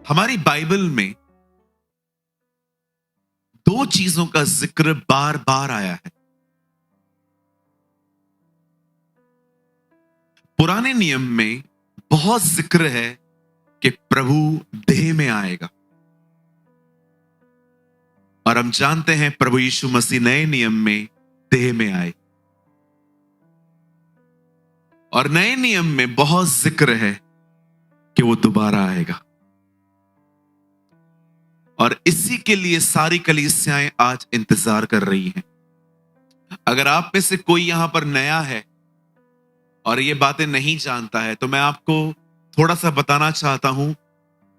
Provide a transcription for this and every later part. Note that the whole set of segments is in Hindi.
हमारी बाइबल में दो चीजों का जिक्र बार बार आया है। पुराने नियम में बहुत जिक्र है कि प्रभु देह में आएगा, और हम जानते हैं प्रभु यीशु मसीह नए नियम में देह में आए, और नए नियम में बहुत जिक्र है कि वो दोबारा आएगा। और इसी के लिए सारी कलीसियाएं आज इंतजार कर रही हैं। अगर आप में से कोई यहां पर नया है और ये बातें नहीं जानता है, तो मैं आपको थोड़ा सा बताना चाहता हूं।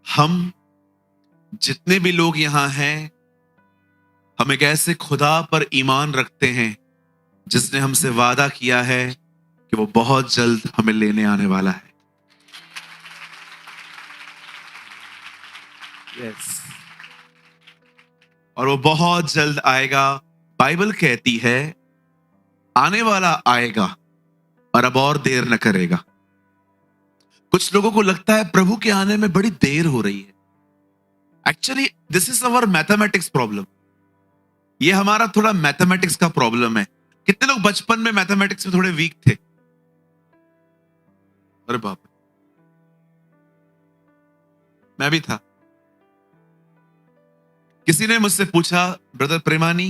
हम जितने भी लोग यहां हैं, हम एक ऐसे खुदा पर ईमान रखते हैं जिसने हमसे वादा किया है कि वो बहुत जल्द हमें लेने आने वाला है। यस, और वो बहुत जल्द आएगा। बाइबल कहती है आने वाला आएगा और अब और देर न करेगा। कुछ लोगों को लगता है प्रभु के आने में बड़ी देर हो रही है। Actually this is our mathematics problem. ये हमारा थोड़ा मैथमेटिक्स का प्रॉब्लम है। कितने लोग बचपन में मैथमेटिक्स में थोड़े वीक थे? अरे बाप रे, मैं भी था। किसी ने मुझसे पूछा, ब्रदर प्रेमानी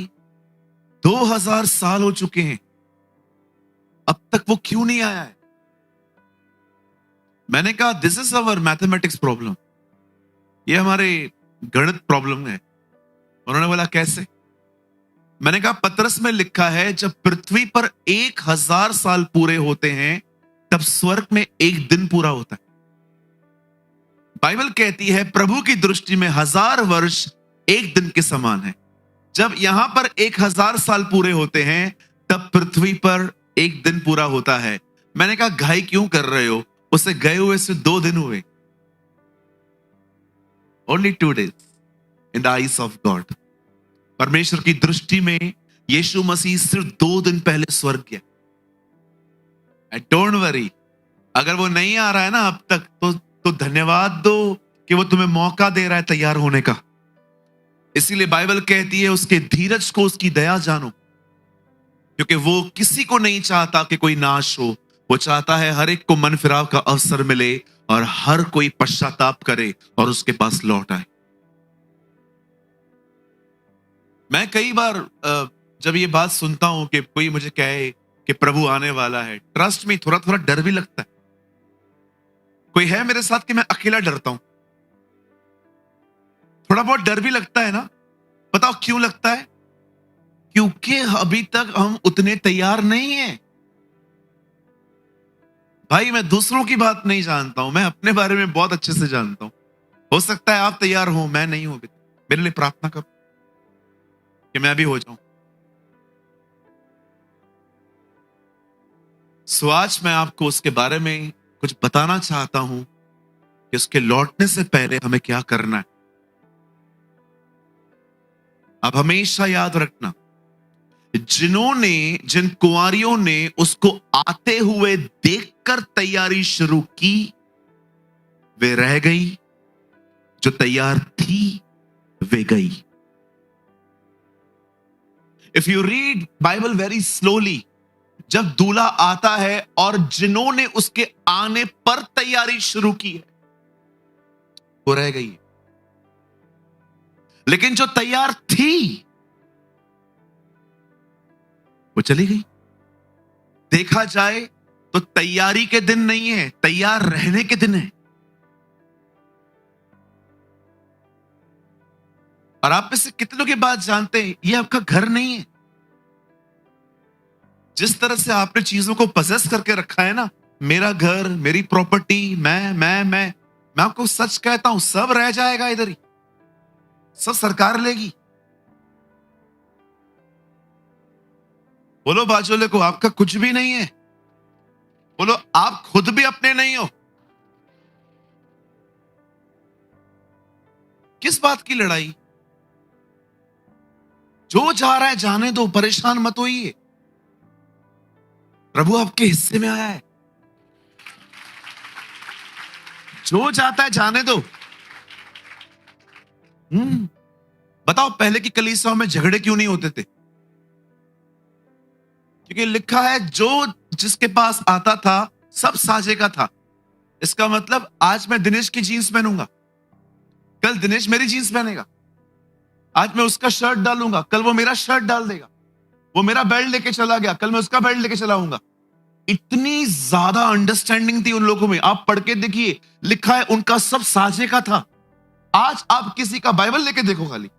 2000 साल हो चुके हैं, अब तक वो क्यों नहीं आया है? मैंने कहा this is our mathematics problem, ये हमारे गणित प्रॉब्लम है। उन्होंने बोला कैसे? मैंने कहा पतरस में लिखा है जब पृथ्वी पर 1000 साल पूरे होते हैं तब स्वर्ग में एक दिन पूरा होता है। बाइबल कहती है प्रभु की दृष्टि में 1000 वर्ष एक दिन के समान है। जब यहां पर 1000 साल पूरे होते हैं तब पृथ्वी पर एक दिन पूरा होता है। मैंने कहा घाई क्यों कर रहे हो? उसे गए हुए से 2 दिन हुए। Only 2 days in the eyes of God. परमेश्वर की दृष्टि में यीशु मसीह सिर्फ 2 दिन पहले स्वर्ग गया। डोंट वरी, अगर वो नहीं आ रहा है ना अब तक, तो धन्यवाद दो कि वो तुम्हें मौका दे रहा है तैयार होने का। इसीलिए बाइबल कहती है उसके धीरज को, उसकी दया जानो, क्योंकि वो किसी को नहीं चाहता कि कोई नाश हो। वो चाहता है हर एक को मन फिराव का अवसर मिले और हर कोई पश्चाताप करे और उसके पास लौट आए। मैं कई बार जब ये बात सुनता हूं कि कोई मुझे कहे कि प्रभु आने वाला है, ट्रस्ट में थोड़ा थोड़ा डर भी लगता है। कोई है मेरे साथ कि मैं अकेला डरता हूं? थोड़ा बहुत डर भी लगता है ना। बताओ क्यों लगता है? क्योंकि अभी तक हम उतने तैयार नहीं हैं। भाई मैं दूसरों की बात नहीं जानता हूं, मैं अपने बारे में बहुत अच्छे से जानता हूं। हो सकता है आप तैयार हो, मैं नहीं हूं। मेरे लिए प्रार्थना करो कि मैं भी हो जाऊं। सो आज मैं आपको उसके बारे में कुछ बताना चाहता हूं कि उसके लौटने से पहले हमें क्या करना है। अब हमेशा याद रखना, जिन कुंवारियों ने उसको आते हुए देखकर तैयारी शुरू की, वे रह गई। जो तैयार थी वे गई। If you read Bible very slowly, जब दूल्हा आता है और जिन्होंने उसके आने पर तैयारी शुरू की है वो रह गई, लेकिन जो तैयार थी वो चली गई। देखा जाए तो तैयारी के दिन नहीं है, तैयार रहने के दिन है। और आप में से कितनों की बात जानते हैं ये आपका घर नहीं है। जिस तरह से आपने चीजों को पजेस करके रखा है ना, मेरा घर, मेरी प्रॉपर्टी, मैं आपको सच कहता हूं सब रह जाएगा इधर ही, सब सरकार लेगी। बोलो बाजूले को आपका कुछ भी नहीं है। बोलो आप खुद भी अपने नहीं हो। किस बात की लड़ाई? जो जा रहा है जाने दो, परेशान मत होइए। प्रभु आपके हिस्से में आया है। जो जाता है जाने दो। बताओ पहले की कलीसियाओं में झगड़े क्यों नहीं होते थे? क्योंकि लिखा है जो जिसके पास आता था सब साझे का था। इसका मतलब आज मैं दिनेश की जीन्स पहनूंगा, कल दिनेश मेरी जीन्स पहनेगा। आज मैं उसका शर्ट डालूंगा, कल वो मेरा शर्ट डाल देगा। वो मेरा बेल्ट लेके चला गया, कल मैं उसका बेल्ट लेके चला आऊंगा। इतनी ज्यादा अंडरस्टैंडिंग थी उन लोगों में। आप पढ़ के देखिए, लिखा है उनका सब साझे का था। आज आप किसी का बाइबल लेके देखो, खाली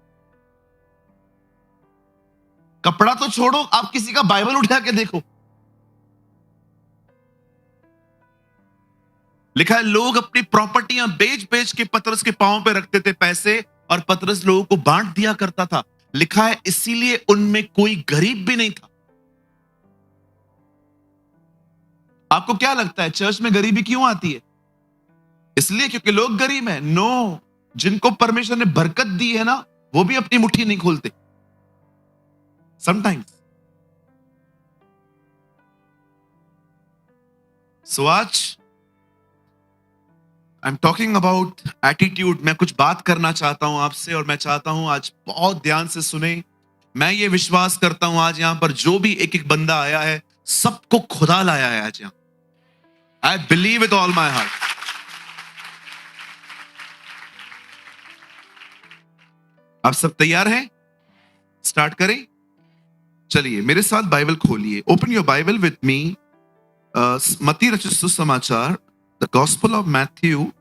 कपड़ा तो छोड़ो, आप किसी का बाइबल उठा के देखो। लिखा है लोग अपनी प्रॉपर्टियां बेच बेच के पतरस के पांव पे रखते थे पैसे, और पतरस लोगों को बांट दिया करता था। लिखा है इसीलिए उनमें कोई गरीब भी नहीं था। आपको क्या लगता है चर्च में गरीबी क्यों आती है? इसलिए क्योंकि लोग गरीब हैं? नो, जिनको परमेश्वर ने बरकत दी है ना, वो भी अपनी मुट्ठी नहीं खोलते समटाइम्स। सो आज I am talking about attitude. मैं कुछ बात करना चाहता हूं आपसे, और मैं चाहता हूं आज बहुत ध्यान से सुने। मैं ये विश्वास करता हूं आज यहां पर जो भी एक एक बंदा आया है, सबको खुदा लाया है आज यहां। I believe with all my heart. आप सब तैयार हैं? स्टार्ट करें? चलिए मेरे साथ बाइबल खोलिए। Open your Bible with me. मत्ती रचित सुसमाचार, the gospel of Matthew,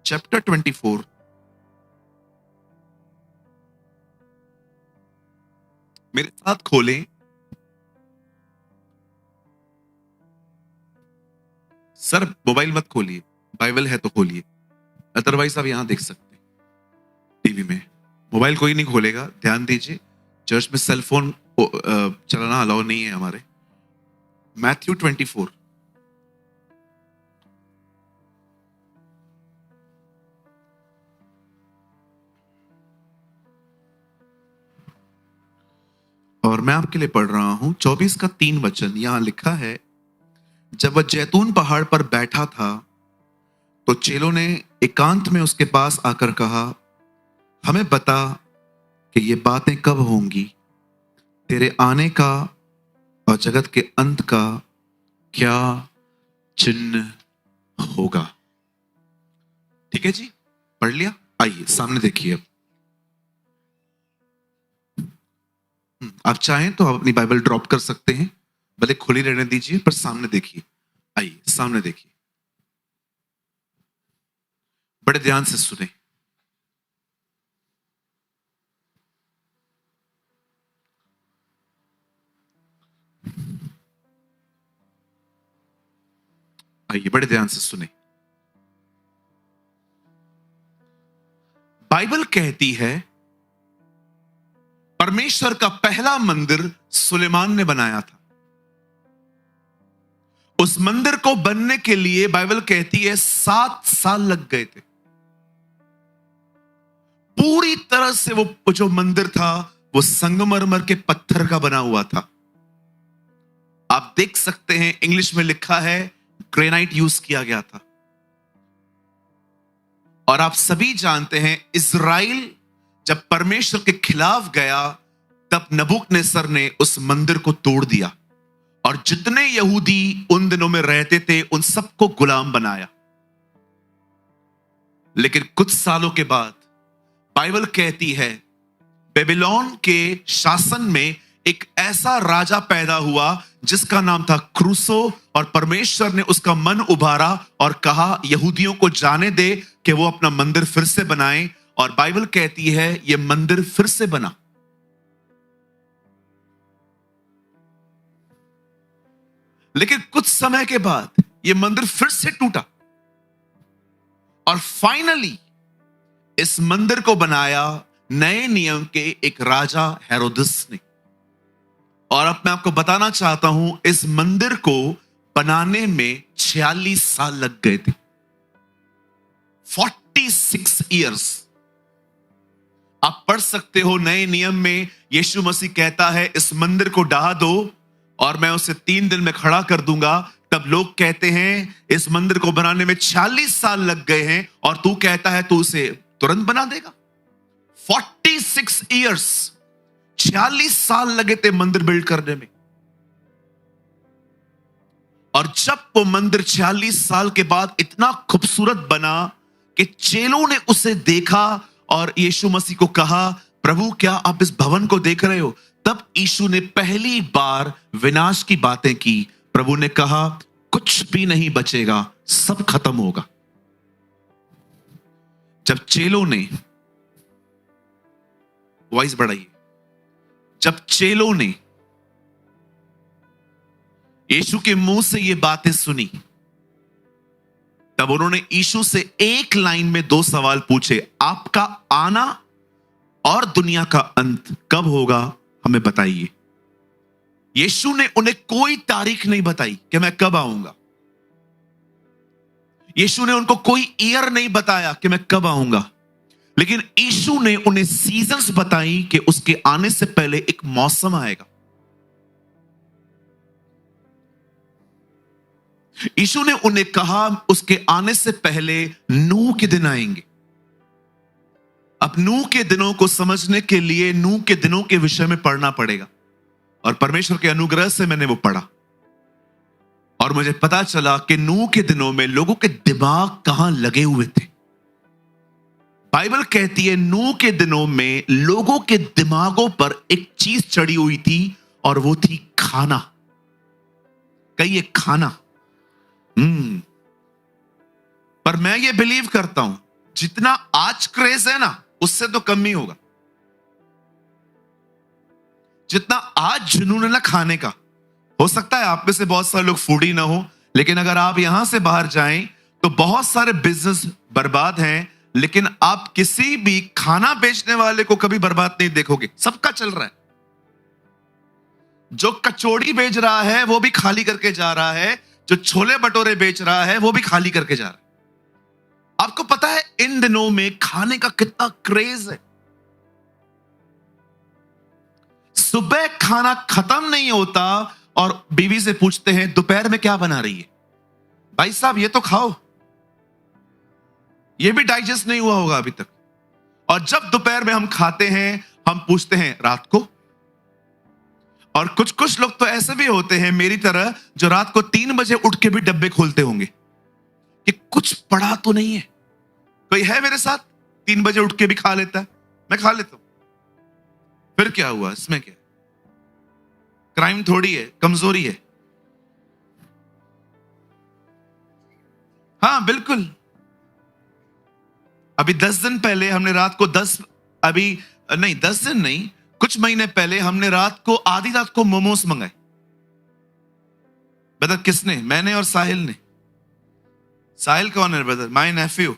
chapter 24। मेरे साथ खोलें। सर मोबाइल मत खोलिए, बाइबल है तो खोलिए, अदरवाइज आप यहां देख सकते हैं टीवी में। मोबाइल कोई नहीं खोलेगा, ध्यान दीजिए। चर्च में सेलफोन चलाना अलाउ नहीं है हमारे। मैथ्यू 24। और मैं आपके लिए पढ़ रहा हूं 24 का 3 वचन। यहां लिखा है, जब वह जैतून पहाड़ पर बैठा था तो चेलों ने एकांत में उसके पास आकर कहा, हमें बता कि ये बातें कब होंगी, तेरे आने का और जगत के अंत का क्या चिन्ह होगा। ठीक है जी, पढ़ लिया? आइए सामने देखिए। अब आप चाहें तो आप अपनी बाइबल ड्रॉप कर सकते हैं, भले खुली रहने दीजिए, पर सामने देखिए। आइए सामने देखिए, बड़े ध्यान से सुने। आइए बड़े ध्यान से सुने। बाइबल कहती है परमेश्वर का पहला मंदिर सुलेमान ने बनाया था। उस मंदिर को बनने के लिए बाइबल कहती है 7 साल लग गए थे। पूरी तरह से वो जो मंदिर था वो संगमरमर के पत्थर का बना हुआ था। आप देख सकते हैं इंग्लिश में लिखा है ग्रेनाइट यूज किया गया था। और आप सभी जानते हैं इज़राइल जब परमेश्वर के खिलाफ गया, तब नबूकदनेस्सर ने उस मंदिर को तोड़ दिया और जितने यहूदी उन दिनों में रहते थे उन सबको गुलाम बनाया। लेकिन कुछ सालों के बाद बाइबल कहती है बेबीलोन के शासन में एक ऐसा राजा पैदा हुआ जिसका नाम था क्रूसो, और परमेश्वर ने उसका मन उभारा और कहा यहूदियों को जाने दे कि वो अपना मंदिर फिर से बनाएं। और बाइबल कहती है यह मंदिर फिर से बना। लेकिन कुछ समय के बाद यह मंदिर फिर से टूटा और फाइनली इस मंदिर को बनाया नए नियम के एक राजा हेरोदस ने। और अब मैं आपको बताना चाहता हूं इस मंदिर को बनाने में 46 साल लग गए थे। 46 इयर्स। आप पढ़ सकते हो नए नियम में यीशु मसीह कहता है इस मंदिर को ढा दो और मैं उसे 3 दिन में खड़ा कर दूंगा। तब लोग कहते हैं इस मंदिर को बनाने में 46 साल लग गए हैं और तू कहता है तू उसे तुरंत बना देगा। 46 ईयर्स, 46 साल लगे थे मंदिर बिल्ड करने में। और जब वो मंदिर 46 साल के बाद इतना खूबसूरत बना कि चेलों ने उसे देखा और यीशु मसीह को कहा, प्रभु क्या आप इस भवन को देख रहे हो? तब यीशु ने पहली बार विनाश की बातें की। प्रभु ने कहा, कुछ भी नहीं बचेगा, सब खत्म होगा। जब चेलों ने, वॉइस बढ़ाइए, जब चेलों ने यीशु के मुंह से ये बातें सुनी, तब उन्होंने यीशु से एक लाइन में 2 सवाल पूछे, आपका आना और दुनिया का अंत कब होगा, हमें बताइए। यीशु ने उन्हें कोई तारीख नहीं बताई कि मैं कब आऊंगा। यीशु ने उनको कोई ईयर नहीं बताया कि मैं कब आऊंगा, लेकिन यीशु ने उन्हें सीजन्स बताई कि उसके आने से पहले एक मौसम आएगा। यीशु ने उन्हें कहा, उसके आने से पहले नूह के दिन आएंगे। अब नूह के दिनों को समझने के लिए नूह के दिनों के विषय में पढ़ना पड़ेगा, और परमेश्वर के अनुग्रह से मैंने वो पढ़ा और मुझे पता चला कि नूह के दिनों में लोगों के दिमाग कहां लगे हुए थे। बाइबल कहती है नूह के दिनों में लोगों के दिमागों पर एक चीज चढ़ी हुई थी, और वो थी खाना। कहिए खाना। पर मैं ये बिलीव करता हूं, जितना आज क्रेज है ना, उससे तो कम ही होगा। जितना आज जुनून है ना खाने का, हो सकता है आप में से बहुत सारे लोग फूडी ना हो, लेकिन अगर आप यहां से बाहर जाएं तो बहुत सारे बिजनेस बर्बाद हैं, लेकिन आप किसी भी खाना बेचने वाले को कभी बर्बाद नहीं देखोगे। सबका चल रहा है। जो कचौड़ी बेच रहा है वो भी खाली करके जा रहा है, जो छोले भटूरे बेच रहा है वो भी खाली करके जा रहा है। आपको पता है इन दिनों में खाने का कितना क्रेज है। सुबह खाना खत्म नहीं होता और बीवी से पूछते हैं दोपहर में क्या बना रही है? भाई साहब ये तो खाओ, ये भी डाइजेस्ट नहीं हुआ होगा अभी तक। और जब दोपहर में हम खाते हैं, हम पूछते हैं रात को। और कुछ कुछ लोग तो ऐसे भी होते हैं मेरी तरह, जो रात को 3 बजे उठ के भी डब्बे खोलते होंगे कि कुछ पड़ा तो नहीं है। कोई है मेरे साथ 3 बजे उठ के भी खा लेता है? मैं खा लेता हूं। फिर क्या हुआ? इसमें क्या क्राइम थोड़ी है, कमजोरी है। हाँ बिल्कुल। अभी 10 दिन पहले हमने रात को 10 दिन नहीं, कुछ महीने पहले हमने रात को आधी रात को मोमोज मंगाए। ब्रदर किसने? मैंने और साहिल ने। साहिल कौन है ब्रदर? माय नेफ्यू।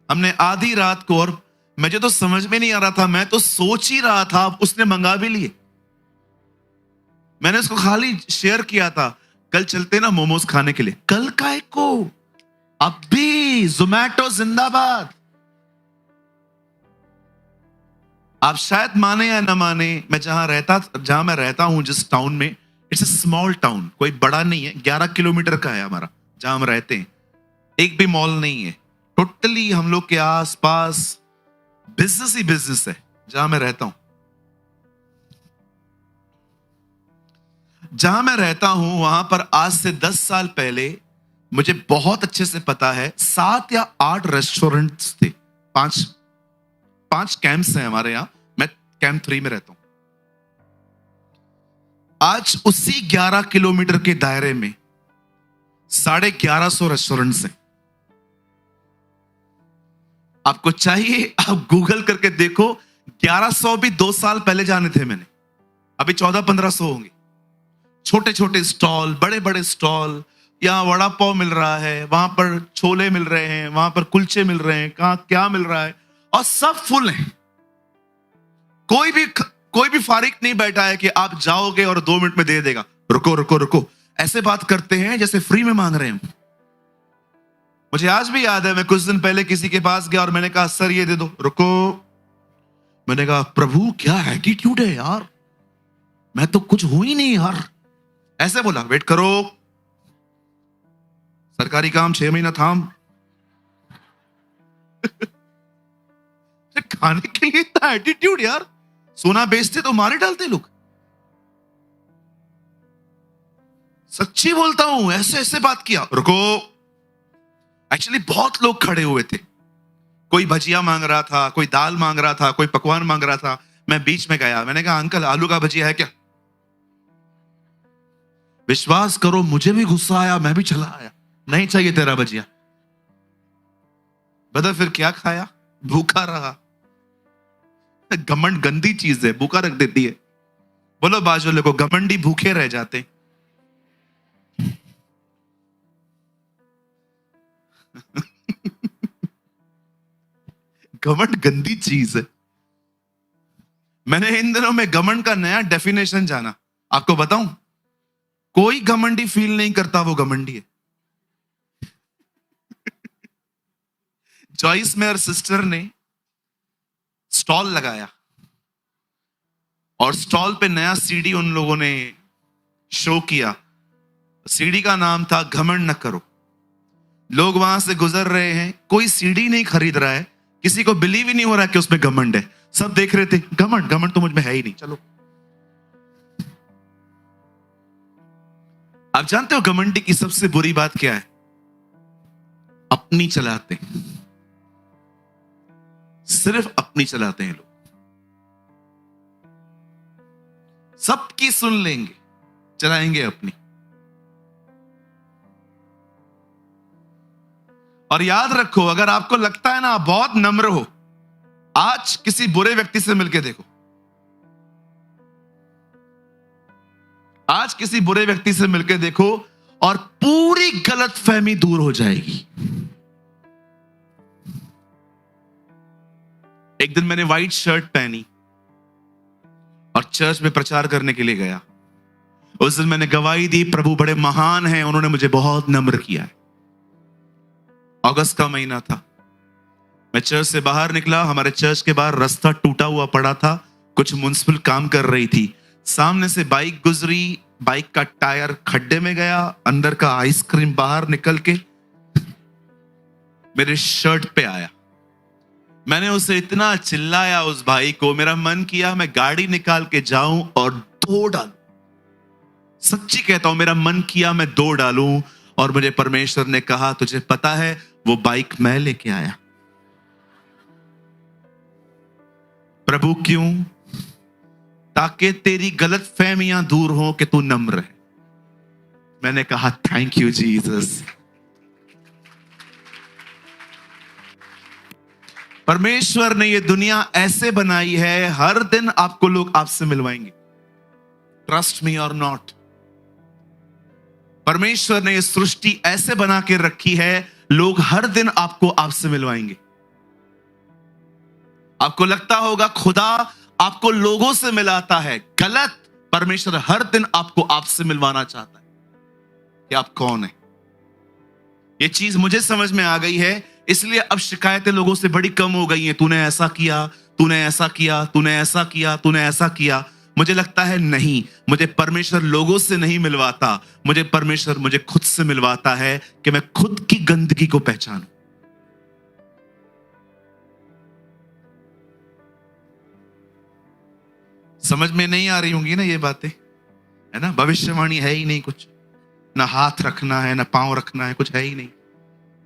हमने आधी रात को, और मुझे तो समझ में नहीं आ रहा था, मैं तो सोच ही रहा था, उसने मंगा भी लिए। मैंने उसको खाली शेयर किया था, कल चलते ना मोमोज खाने के लिए। कल काय को? अभी जोमैटो जिंदाबाद। आप शायद माने या ना माने, मैं जहां मैं रहता हूं, जिस टाउन में, इट्स अ स्मॉल टाउन, कोई बड़ा नहीं है, 11 किलोमीटर का है हमारा जहां हम रहते हैं। एक भी मॉल नहीं है। टोटली हम लोग के आसपास बिजनेस ही बिजनेस है जहां मैं रहता हूं। जहां मैं रहता हूं वहां पर आज से 10 साल पहले, मुझे बहुत अच्छे से पता है, 7 या 8 रेस्टोरेंट्स थे। 5 कैंप्स हैं हमारे यहां। मैं कैंप 3 में रहता हूं। आज उसी 11 किलोमीटर के दायरे में 1150 रेस्टोरेंट्स हैं। आपको चाहिए आप गूगल करके देखो, 1100 भी 2 साल पहले जाने थे मैंने, अभी 1400-1500 होंगे। छोटे छोटे स्टॉल, बड़े बड़े स्टॉल। यहां वड़ा पाव मिल रहा है, वहां पर छोले मिल रहे हैं, वहां पर कुलचे मिल रहे हैं, कहां क्या मिल रहा है, और सब फुल है। कोई भी फारिग नहीं बैठा है कि आप जाओगे और 2 मिनट में दे देगा। रुको रुको रुको, ऐसे बात करते हैं जैसे फ्री में मांग रहे हैं। मुझे आज भी याद है, मैं कुछ दिन पहले किसी के पास गया और मैंने कहा सर ये दे दो। रुको, मैंने कहा प्रभु क्या एटीट्यूड है यार, मैं तो कुछ हूं ही नहीं यार। ऐसे बोला, वेट करो, सरकारी काम 6 महीना थाम। खाने के लिए इतना एटीट्यूड यार, सोना बेचते तो मारे डालते लोग। सच्ची बोलता हूं, ऐसे ऐसे बात किया। रुको, एक्चुअली बहुत लोग खड़े हुए थे, कोई भजिया मांग रहा था, कोई दाल मांग रहा था, कोई पकवान मांग रहा था। मैं बीच में गया, मैंने कहा अंकल आलू का भजिया है क्या? विश्वास करो मुझे भी गुस्सा आया, मैं भी चला आया, नहीं चाहिए तेरा भजिया। बता फिर क्या खाया? भूखा रहा। घमंड गंदी चीज है, भूखा रख देती है। बोलो बाजू वाले को, घमंडी भूखे रह जाते। घमंड गंदी चीज है। मैंने इन दिनों में घमंड का नया डेफिनेशन जाना, आपको बताऊं, कोई घमंडी फील नहीं करता वो घमंडी है। जॉइस मेयर सिस्टर ने स्टॉल लगाया और स्टॉल पे नया सीडी उन लोगों ने शो किया। सीडी का नाम था घमंड न करो। लोग वहां से गुजर रहे हैं, कोई सीडी नहीं खरीद रहा है, किसी को बिलीव ही नहीं हो रहा कि उसमें घमंड है। सब देख रहे थे, घमंड घमंड तो मुझ में है ही नहीं, चलो। आप जानते हो घमंडी की सबसे बुरी बात क्या है? अपनी चलाते हैं, सिर्फ अपनी चलाते हैं लोग। सबकी सुन लेंगे, चलाएंगे अपनी। और याद रखो, अगर आपको लगता है ना आप बहुत नम्र हो, आज किसी बुरे व्यक्ति से मिलके देखो, आज किसी बुरे व्यक्ति से मिलके देखो और पूरी गलतफहमी दूर हो जाएगी। एक दिन मैंने व्हाइट शर्ट पहनी और चर्च में प्रचार करने के लिए गया। उस दिन मैंने गवाही दी, प्रभु बड़े महान हैं, उन्होंने मुझे बहुत नम्र किया है। अगस्त का महीना था, मैं चर्च से बाहर निकला, हमारे चर्च के बाहर रास्ता टूटा हुआ पड़ा था, कुछ म्युनिसिपल काम कर रही थी। सामने से बाइक गुजरी, बाइक का टायर खड्डे में गया, अंदर का आइसक्रीम बाहर निकल के मेरे शर्ट पे आया। मैंने उसे इतना चिल्लाया उस भाई को, मेरा मन किया मैं गाड़ी निकाल के जाऊं और दो डालूं। सच्ची कहता हूं, मेरा मन किया मैं दो डालूं। और मुझे परमेश्वर ने कहा, तुझे पता है वो बाइक मैं लेके आया। प्रभु क्यों? ताकि तेरी गलत फहमियां दूर हो कि तू नम्र है। मैंने कहा थैंक यू जीसस। परमेश्वर ने ये दुनिया ऐसे बनाई है, हर दिन आपको लोग आपसे मिलवाएंगे, ट्रस्ट मी और नॉट। परमेश्वर ने ये सृष्टि ऐसे बना के रखी है, लोग हर दिन आपको आपसे मिलवाएंगे। आपको लगता होगा खुदा आपको लोगों से मिलाता है, गलत। परमेश्वर हर दिन आपको आपसे मिलवाना चाहता है कि आप कौन है। ये चीज मुझे समझ में आ गई है, इसलिए अब शिकायतें लोगों से बड़ी कम हो गई हैं। तूने ऐसा किया, तूने ऐसा किया, तूने ऐसा किया, तूने ऐसा किया। मुझे लगता है नहीं, मुझे परमेश्वर लोगों से नहीं मिलवाता, मुझे परमेश्वर मुझे खुद से मिलवाता है कि मैं खुद की गंदगी को पहचानूं। समझ में नहीं आ रही होंगी ना ये बातें, है ना? भविष्यवाणी है ही नहीं कुछ, ना हाथ रखना है, ना पांव रखना है, कुछ है ही नहीं।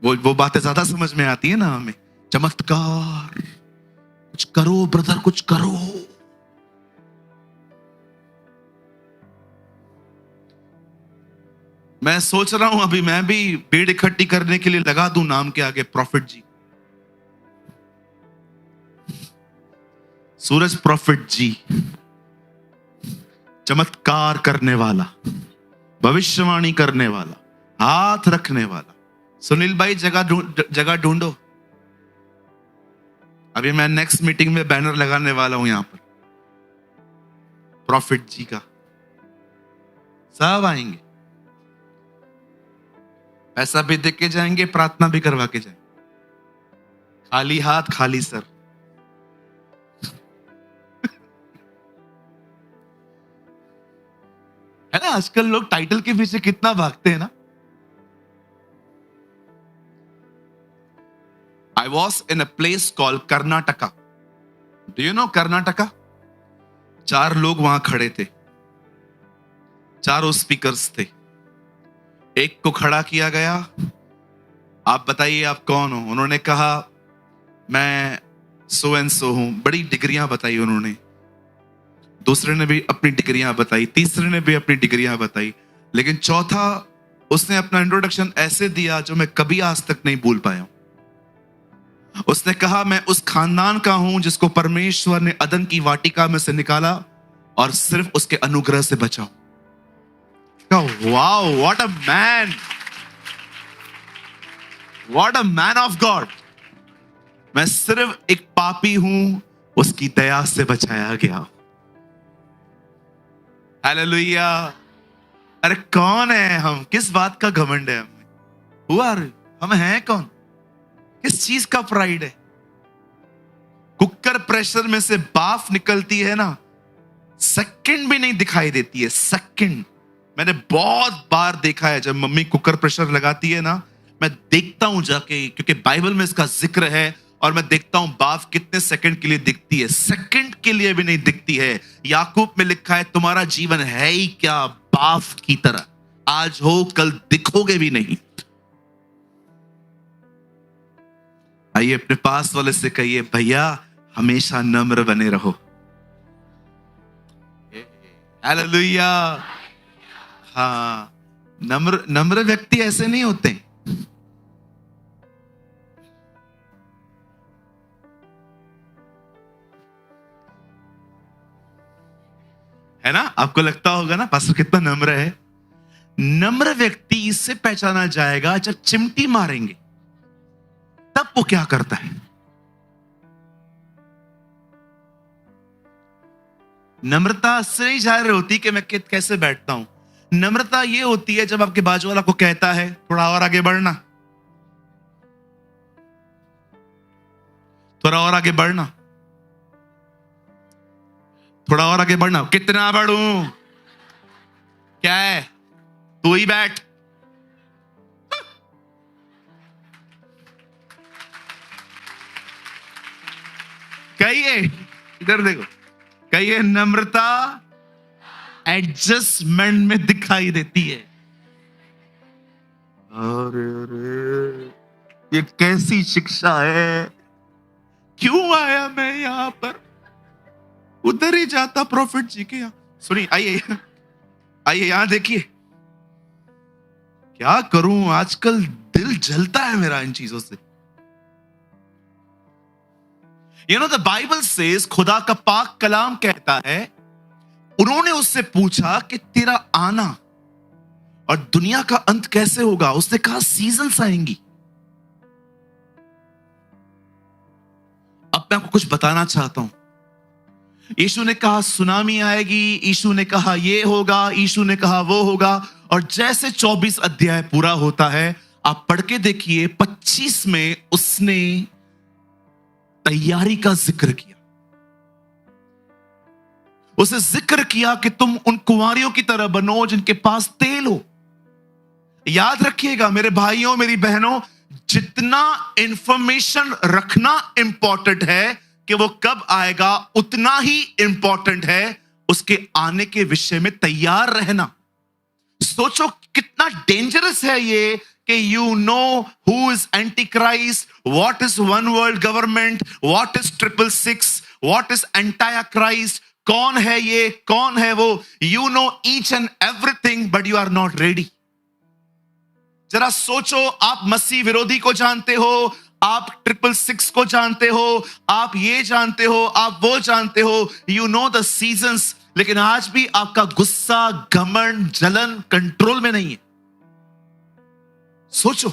वो बातें ज्यादा समझ में आती है ना हमें। चमत्कार, कुछ करो ब्रदर, कुछ करो। मैं सोच रहा हूं अभी मैं भी भीड़ इकट्ठी करने के लिए लगा दूं नाम के आगे प्रॉफिट जी, सूरज प्रॉफिट जी, चमत्कार करने वाला, भविष्यवाणी करने वाला, हाथ रखने वाला। सुनील भाई जगह ढूंढो। अभी मैं नेक्स्ट मीटिंग में बैनर लगाने वाला हूं यहां पर, प्रॉफिट जी का। सब आएंगे, पैसा भी दे के जाएंगे, प्रार्थना भी करवा के जाएंगे। खाली हाथ खाली सर। है ना, आजकल लोग टाइटल के पीछे कितना भागते हैं ना। I was in a place called Karnataka. Do you no Karnataka? 4 लोग वहां खड़े थे, चारों स्पीकर्स थे। एक को खड़ा किया गया, आप बताइए आप कौन हो? उन्होंने कहा मैं सो एंड सो हूं। बड़ी डिग्रियां बताई उन्होंने। दूसरे ने भी अपनी डिग्रियां बताई, तीसरे ने भी अपनी डिग्रियां बताई, लेकिन चौथा उसने अपना इंट्रोडक्शन ऐसे दिया जो मैं कभी आज तक नहीं भूल पाया हूं। उसने कहा मैं उस खानदान का हूं जिसको परमेश्वर ने अदन की वाटिका में से निकाला और सिर्फ उसके अनुग्रह से बचाओ। Wow, what a man, what a man of God. मैं सिर्फ एक पापी हूं, उसकी दया से बचाया गया। हालेलुया। अरे कौन है हम? किस बात का घमंड है हमें? हुआ हम हैं कौन? किस चीज का प्राइड है? कुकर प्रेशर में से भाप निकलती है ना, सेकंड भी नहीं दिखाई देती है। सेकंड मैंने बहुत बार देखा है, जब मम्मी कुकर प्रेशर लगाती है ना, मैं देखता हूं जाके, क्योंकि बाइबल में इसका जिक्र है, और मैं देखता हूं बाफ कितने सेकंड के लिए दिखती है। सेकंड के लिए भी नहीं दिखती है। याकूब में लिखा है तुम्हारा जीवन है ही क्या बाफ की तरह, आज हो कल दिखोगे भी नहीं। आइए अपने पास वाले से कहिए भैया हमेशा नम्र बने रहो। हालेलुया। हाँ, नम्र व्यक्ति ऐसे नहीं होते। है ना? आपको लगता होगा ना पास्टर कितना नम्र है। नम्र व्यक्ति इससे पहचाना जाएगा जब चिमटी मारेंगे तब वो क्या करता है। नम्रता से नहीं जाहिर होती कि मैं कैसे बैठता हूं। नम्रता ये होती है जब आपके बाजू वाला को कहता है थोड़ा और आगे बढ़ना, थोड़ा और आगे बढ़ना, थोड़ा और आगे बढ़ना। कितना बढ़ूं? क्या है? तू ही बैठ। कहिए, इधर देखो, कहिए नम्रता एडजस्टमेंट में दिखाई देती है। अरे ये कैसी शिक्षा है? क्यों आया मैं यहां पर? उधर ही जाता प्रॉफिट जी के यहां। सुनिए, आइए आइए यहां देखिए। क्या करूं, आजकल दिल जलता है मेरा इन चीजों से। You know the Bible says, खुदा का पाक कलाम कहता है, उन्होंने उससे पूछा कि तेरा आना और दुनिया का अंत कैसे होगा? उसने कहा सीजन्स आएंगी। अब मैं आपको कुछ बताना चाहता हूं। यीशु ने कहा सुनामी आएगी, यीशु ने कहा ये होगा, यीशु ने कहा वो होगा, और जैसे 24 अध्याय पूरा होता है, आप पढ़ के देखिए 25 में उसने तैयारी का जिक्र किया। उसे जिक्र किया कि तुम उन कुंवारियों की तरह बनो जिनके पास तेल हो। याद रखिएगा मेरे भाइयों मेरी बहनों, जितना इंफॉर्मेशन रखना इंपॉर्टेंट है कि वो कब आएगा, उतना ही इंपॉर्टेंट है उसके आने के विषय में तैयार रहना। सोचो कितना डेंजरस है ये कि you know who is antichrist, what is one world government, what is 666, what is entire Christ, कौन है ये, कौन है वो। You know each and everything but you are not ready. जरा सोचो, आप मसीह विरोधी को जानते हो, आप 666 को जानते हो, आप ये जानते हो, आप वो जानते हो, यू नो द सीजन्स, लेकिन आज भी आपका गुस्सा, घमंड, जलन कंट्रोल में नहीं है। सोचो,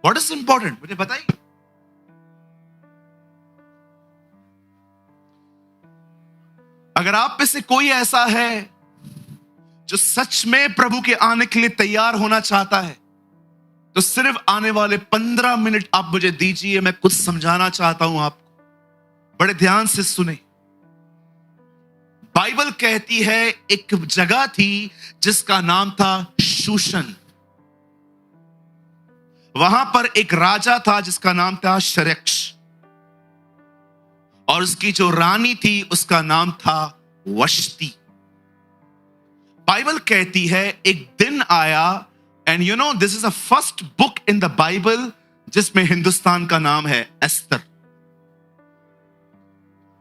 व्हाट इज इंपॉर्टेंट, मुझे बताइए। अगर आप में से कोई ऐसा है जो सच में प्रभु के आने के लिए तैयार होना चाहता है, तो सिर्फ आने वाले 15 मिनट आप मुझे दीजिए, मैं कुछ समझाना चाहता हूं आपको। बड़े ध्यान से सुने। बाइबल कहती है एक जगह थी जिसका नाम था शूशन। वहां पर एक राजा था जिसका नाम था शरक्ष। और उसकी जो रानी थी उसका नाम था वश्ती। बाइबल कहती है एक दिन आया, and you know this is a first book in the Bible जिसमें हिंदुस्तान का नाम है एस्तर।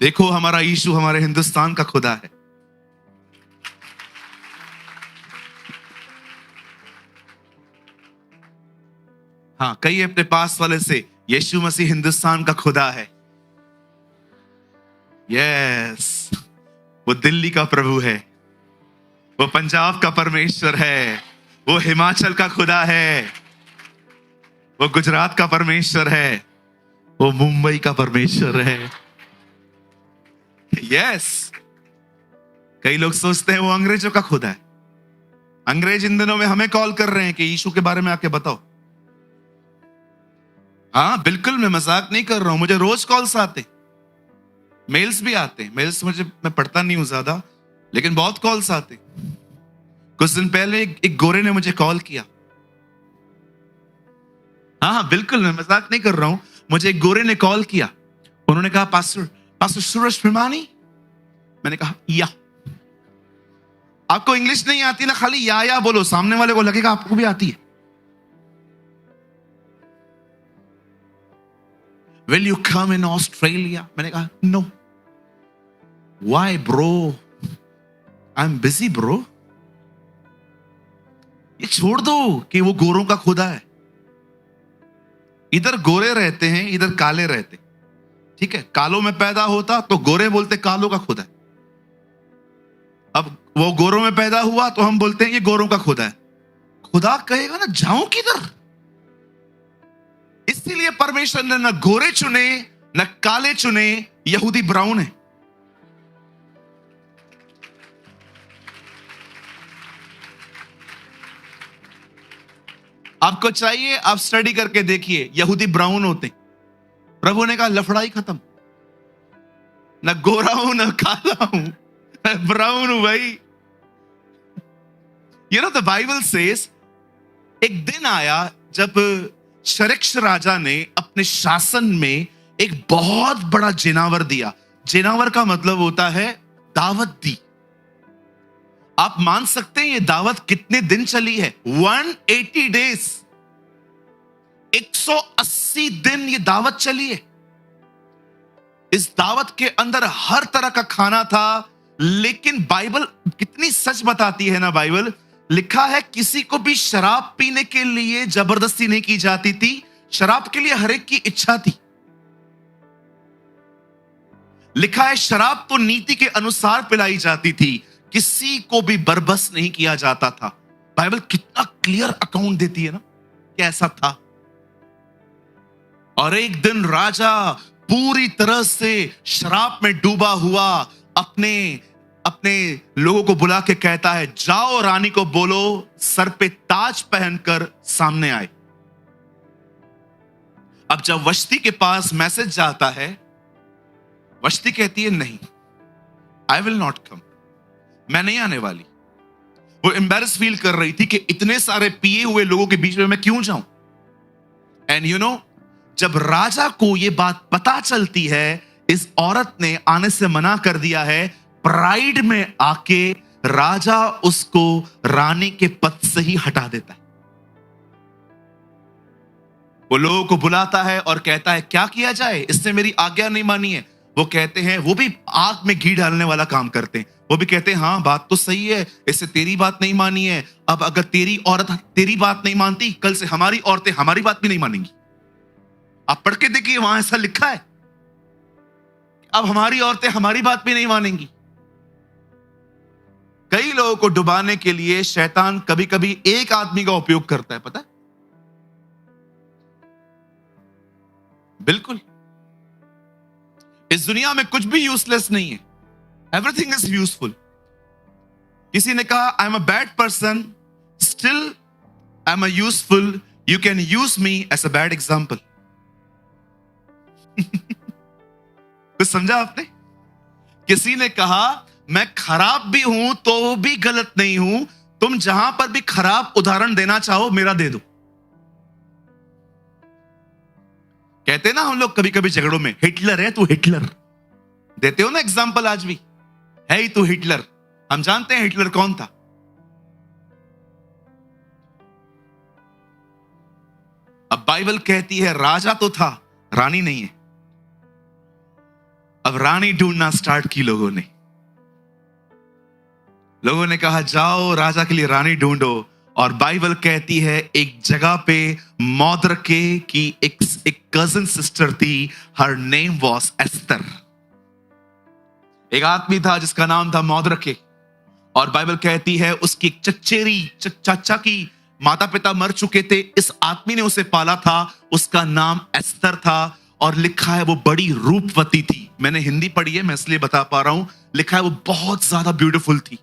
देखो हमारा यीशु हमारे हिंदुस्तान का खुदा है। हाँ, कई अपने पास वाले से, यीशु मसीह हिंदुस्तान का खुदा है। यस, वो दिल्ली का प्रभु है, वो पंजाब का परमेश्वर है, वो हिमाचल का खुदा है, वो गुजरात का परमेश्वर है, वो मुंबई का परमेश्वर है। यस, कई लोग सोचते हैं वो अंग्रेजों का खुदा है। अंग्रेज इन दिनों में हमें कॉल कर रहे हैं कि यीशु के बारे में आके बताओ। हाँ बिल्कुल, मैं मजाक नहीं कर रहा हूं, मुझे रोज कॉल्स आते, मेल्स भी आते। मेल्स मैं पढ़ता नहीं हूं ज्यादा, लेकिन बहुत कॉल्स आते। कुछ दिन पहले एक गोरे ने मुझे कॉल किया। हाँ बिल्कुल, मैं मजाक नहीं कर रहा हूं, मुझे एक गोरे ने कॉल किया। उन्होंने कहा पास्टर सूरज प्रेमानी। मैंने कहा या। आपको इंग्लिश नहीं आती ना, खाली या बोलो, सामने वाले को लगेगा आपको भी आती है। Will you come in Australia? मैंने कहा no. Why bro? I'm busy bro. ये छोड़ दो कि वो गोरों का खुदा है। इधर गोरे रहते हैं, इधर काले रहते, ठीक है। कालों में पैदा होता तो गोरे बोलते कालों का खुदा है। अब वो गोरों में पैदा हुआ तो हम बोलते हैं ये गोरों का खुदा है। खुदा कहेगा ना जाऊं किधर। इसीलिए परमेश्वर ने न गोरे चुने न काले चुने, यहूदी ब्राउन है। आपको चाहिए आप स्टडी करके देखिए, यहूदी ब्राउन होते। प्रभु ने कहा लफड़ाई खत्म, न गोरा हूं न काला हूं, मैं ब्राउन हूं भाई। You know the Bible says एक दिन आया जब शरेक्स राजा ने अपने शासन में एक बहुत बड़ा जिनावर दिया। जिनावर का मतलब होता है दावत दी। आप मान सकते हैं ये दावत कितने दिन चली है? 180 डेज, 180 दिन ये दावत चली है। इस दावत के अंदर हर तरह का खाना था, लेकिन बाइबल कितनी सच बताती है ना। बाइबल लिखा है किसी को भी शराब पीने के लिए जबरदस्ती नहीं की जाती थी, शराब के लिए हर एक की इच्छा थी। लिखा है शराब तो नीति के अनुसार पिलाई जाती थी, किसी को भी बरबस नहीं किया जाता था। बाइबल कितना क्लियर अकाउंट देती है ना कि ऐसा था। और एक दिन राजा पूरी तरह से शराब में डूबा हुआ अपने लोगों को बुला के कहता है जाओ रानी को बोलो सर पे ताज पहनकर सामने आए। अब जब वश्ती के पास मैसेज जाता है, वश्ती कहती है नहीं, आई विल नॉट कम, मैं नहीं आने वाली। वो एम्बैरेस फील कर रही थी कि इतने सारे पिए हुए लोगों के बीच में मैं क्यों जाऊं। एंड यू नो जब राजा को यह बात पता चलती है इस औरत ने आने से मना कर दिया है, प्राइड में आके राजा उसको रानी के पद से ही हटा देता है। वो लोगों को बुलाता है और कहता है क्या किया जाए, इसने मेरी आज्ञा नहीं मानी है। वो कहते हैं, वो भी आग में घी डालने वाला काम करते हैं। वो भी कहते हैं हाँ बात तो सही है, इससे तेरी बात नहीं मानी है। अब अगर तेरी औरत तेरी बात नहीं मानती, कल से हमारी औरतें हमारी बात भी नहीं मानेंगी। आप पढ़ के देखिए, वहां ऐसा लिखा है, अब हमारी औरतें हमारी बात भी नहीं मानेंगी। कई लोगों को डुबाने के लिए शैतान कभी कभी एक आदमी का उपयोग करता है, पता है? बिल्कुल, इस दुनिया में कुछ भी यूजलेस नहीं है, एवरीथिंग इज यूजफुल। किसी ने कहा I am a bad person, still I am a useful, you can use me as a bad example. कुछ समझा आपने? किसी ने कहा मैं खराब भी हूं तो भी गलत नहीं हूं, तुम जहां पर भी खराब उदाहरण देना चाहो मेरा दे दो। कहते ना हम लोग कभी कभी झगड़ों में, हिटलर है तू हिटलर, देते हो ना एग्जाम्पल आज भी, है ही तो हिटलर। हम जानते हैं हिटलर कौन था। अब बाइबल कहती है राजा तो था, रानी नहीं है। अब रानी ढूंढना स्टार्ट की लोगों ने। लोगों ने कहा जाओ राजा के लिए रानी ढूंढो। और बाइबल कहती है एक जगह पे मौद्रके की एक कजन सिस्टर थी, हर नेम वॉज एस्तर। एक आदमी था जिसका नाम था मौद्रके, और बाइबल कहती है उसकी एक चचेरी चाचा की माता पिता मर चुके थे, इस आदमी ने उसे पाला था, उसका नाम एस्तर था। और लिखा है वो बड़ी रूपवती थी। मैंने हिंदी पढ़ी है, मैं इसलिए बता पा रहा हूं। लिखा है वो बहुत ज्यादा ब्यूटीफुल थी।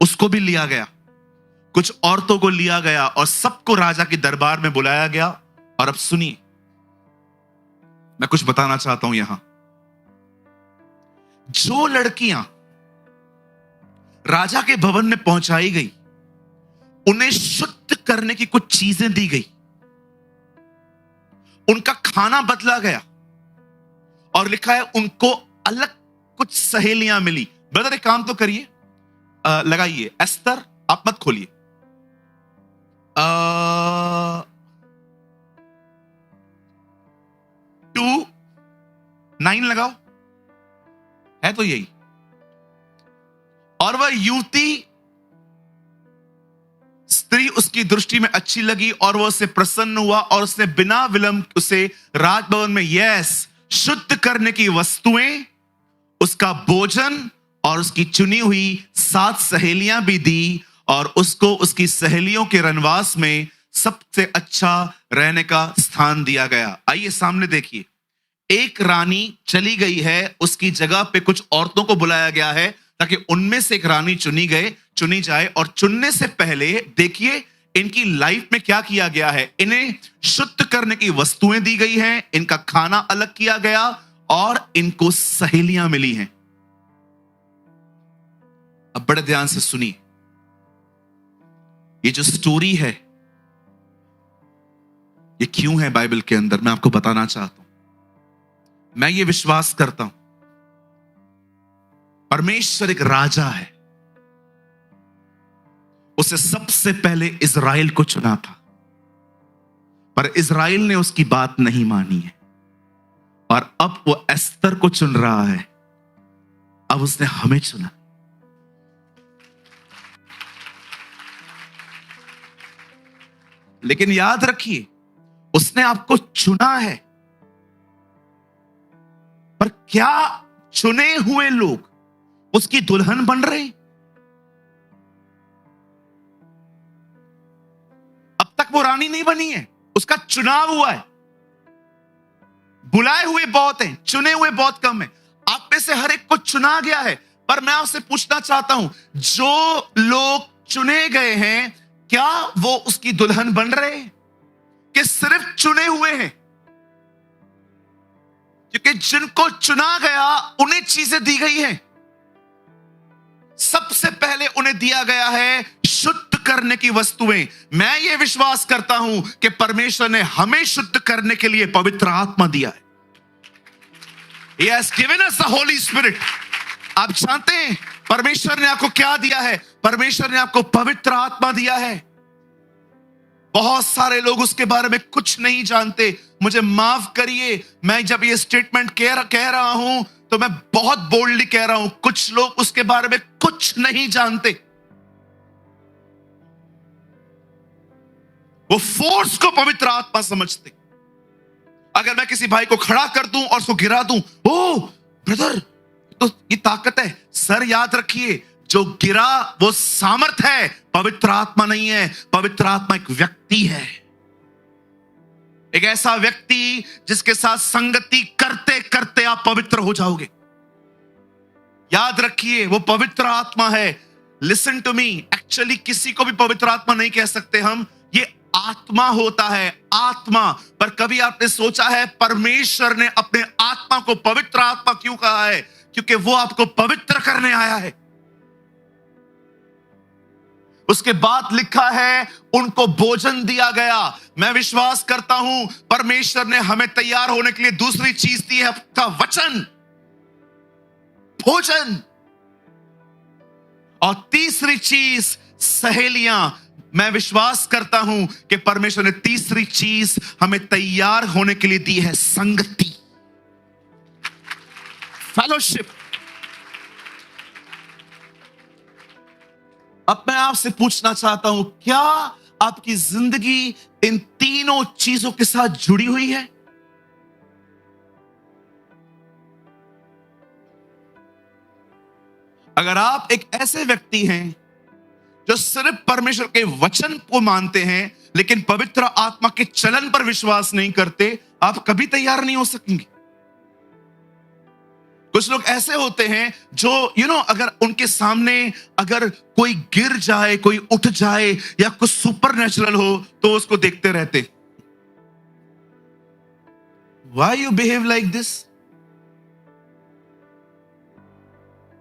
उसको भी लिया गया, कुछ औरतों को लिया गया और सबको राजा के दरबार में बुलाया गया। और अब सुनिए, मैं कुछ बताना चाहता हूं यहां। जो लड़कियां राजा के भवन में पहुंचाई गई, उन्हें शुद्ध करने की कुछ चीजें दी गई, उनका खाना बदला गया, और लिखा है उनको अलग कुछ सहेलियां मिली। ब्रदर एक काम तो करिए, लगाइए एस्तर, आप मत खोलिए, 2:9 लगाओ, है तो यही। और वह युवती स्त्री उसकी दृष्टि में अच्छी लगी और वह उससे प्रसन्न हुआ, और उसने बिना विलंब उसे राजभवन में शुद्ध करने की वस्तुएं, उसका भोजन और उसकी चुनी हुई 7 सहेलियां भी दी, और उसको उसकी सहेलियों के रनवास में सबसे अच्छा रहने का स्थान दिया गया। आइए सामने देखिए, एक रानी चली गई है, उसकी जगह पे कुछ औरतों को बुलाया गया है ताकि उनमें से एक रानी चुनी जाए। और चुनने से पहले देखिए इनकी लाइफ में क्या किया गया है। इन्हें शुद्ध करने की वस्तुएं दी गई हैं, इनका खाना अलग किया गया, और इनको सहेलियां मिली हैं। अब बड़े ध्यान से सुनिए, ये जो स्टोरी है ये क्यों है बाइबल के अंदर, मैं आपको बताना चाहता हूं। मैं ये विश्वास करता हूं परमेश्वर एक राजा है, उसे सबसे पहले इज़राइल को चुना था, पर इज़राइल ने उसकी बात नहीं मानी है, और अब वो एस्तर को चुन रहा है। अब उसने हमें चुना। लेकिन याद रखिए, उसने आपको चुना है, पर क्या चुने हुए लोग उसकी दुल्हन बन रहे? अब तक वो रानी नहीं बनी है, उसका चुनाव हुआ है। बुलाए हुए बहुत हैं, चुने हुए बहुत कम हैं। आप में से हर एक को चुना गया है, पर मैं आपसे पूछना चाहता हूं, जो लोग चुने गए हैं, क्या वो उसकी दुल्हन बन रहे हैं कि सिर्फ चुने हुए हैं? क्योंकि जिनको चुना गया उन्हें चीजें दी गई हैं। सबसे पहले उन्हें दिया गया है शुद्ध करने की वस्तुएं। मैं ये विश्वास करता हूं कि परमेश्वर ने हमें शुद्ध करने के लिए पवित्र आत्मा दिया है। He has given us the Holy Spirit। आप जानते हैं परमेश्वर ने आपको क्या दिया है? परमेश्वर ने आपको पवित्र आत्मा दिया है। बहुत सारे लोग उसके बारे में कुछ नहीं जानते। मुझे माफ करिए, मैं जब ये स्टेटमेंट कह रहा हूं तो मैं बहुत बोल्डली कह रहा हूं, कुछ लोग उसके बारे में कुछ नहीं जानते। वो फोर्स को पवित्र आत्मा समझते। अगर मैं किसी भाई को खड़ा कर दूं और उसको गिरा दूं, ओ ब्रदर तो ये ताकत है। सर याद रखिए, जो गिरा वो सामर्थ है, पवित्र आत्मा नहीं है। पवित्र आत्मा एक व्यक्ति है, एक ऐसा व्यक्ति जिसके साथ संगति करते करते आप पवित्र हो जाओगे। याद रखिए, वो पवित्र आत्मा है। लिसन टू मी, एक्चुअली किसी को भी पवित्र आत्मा नहीं कह सकते हम, ये आत्मा होता है, आत्मा। पर कभी आपने सोचा है परमेश्वर ने अपने आत्मा को पवित्र आत्मा क्यों कहा है? क्योंकि वो आपको पवित्र करने आया है। उसके बाद लिखा है उनको भोजन दिया गया। मैं विश्वास करता हूं परमेश्वर ने हमें तैयार होने के लिए दूसरी चीज दी है, आपका वचन। भोजन, और तीसरी चीज सहेलियां। मैं विश्वास करता हूं कि परमेश्वर ने तीसरी चीज हमें तैयार होने के लिए दी है, संगति, फेलोशिप। अब मैं आपसे पूछना चाहता हूं, क्या आपकी जिंदगी इन तीनों चीजों के साथ जुड़ी हुई है? अगर आप एक ऐसे व्यक्ति हैं जो सिर्फ परमेश्वर के वचन को मानते हैं लेकिन पवित्र आत्मा के चलन पर विश्वास नहीं करते, आप कभी तैयार नहीं हो सकेंगे। कुछ लोग ऐसे होते हैं जो अगर उनके सामने अगर कोई गिर जाए, कोई उठ जाए या कुछ सुपर नेचुरल हो तो उसको देखते रहते। Why you behave like this?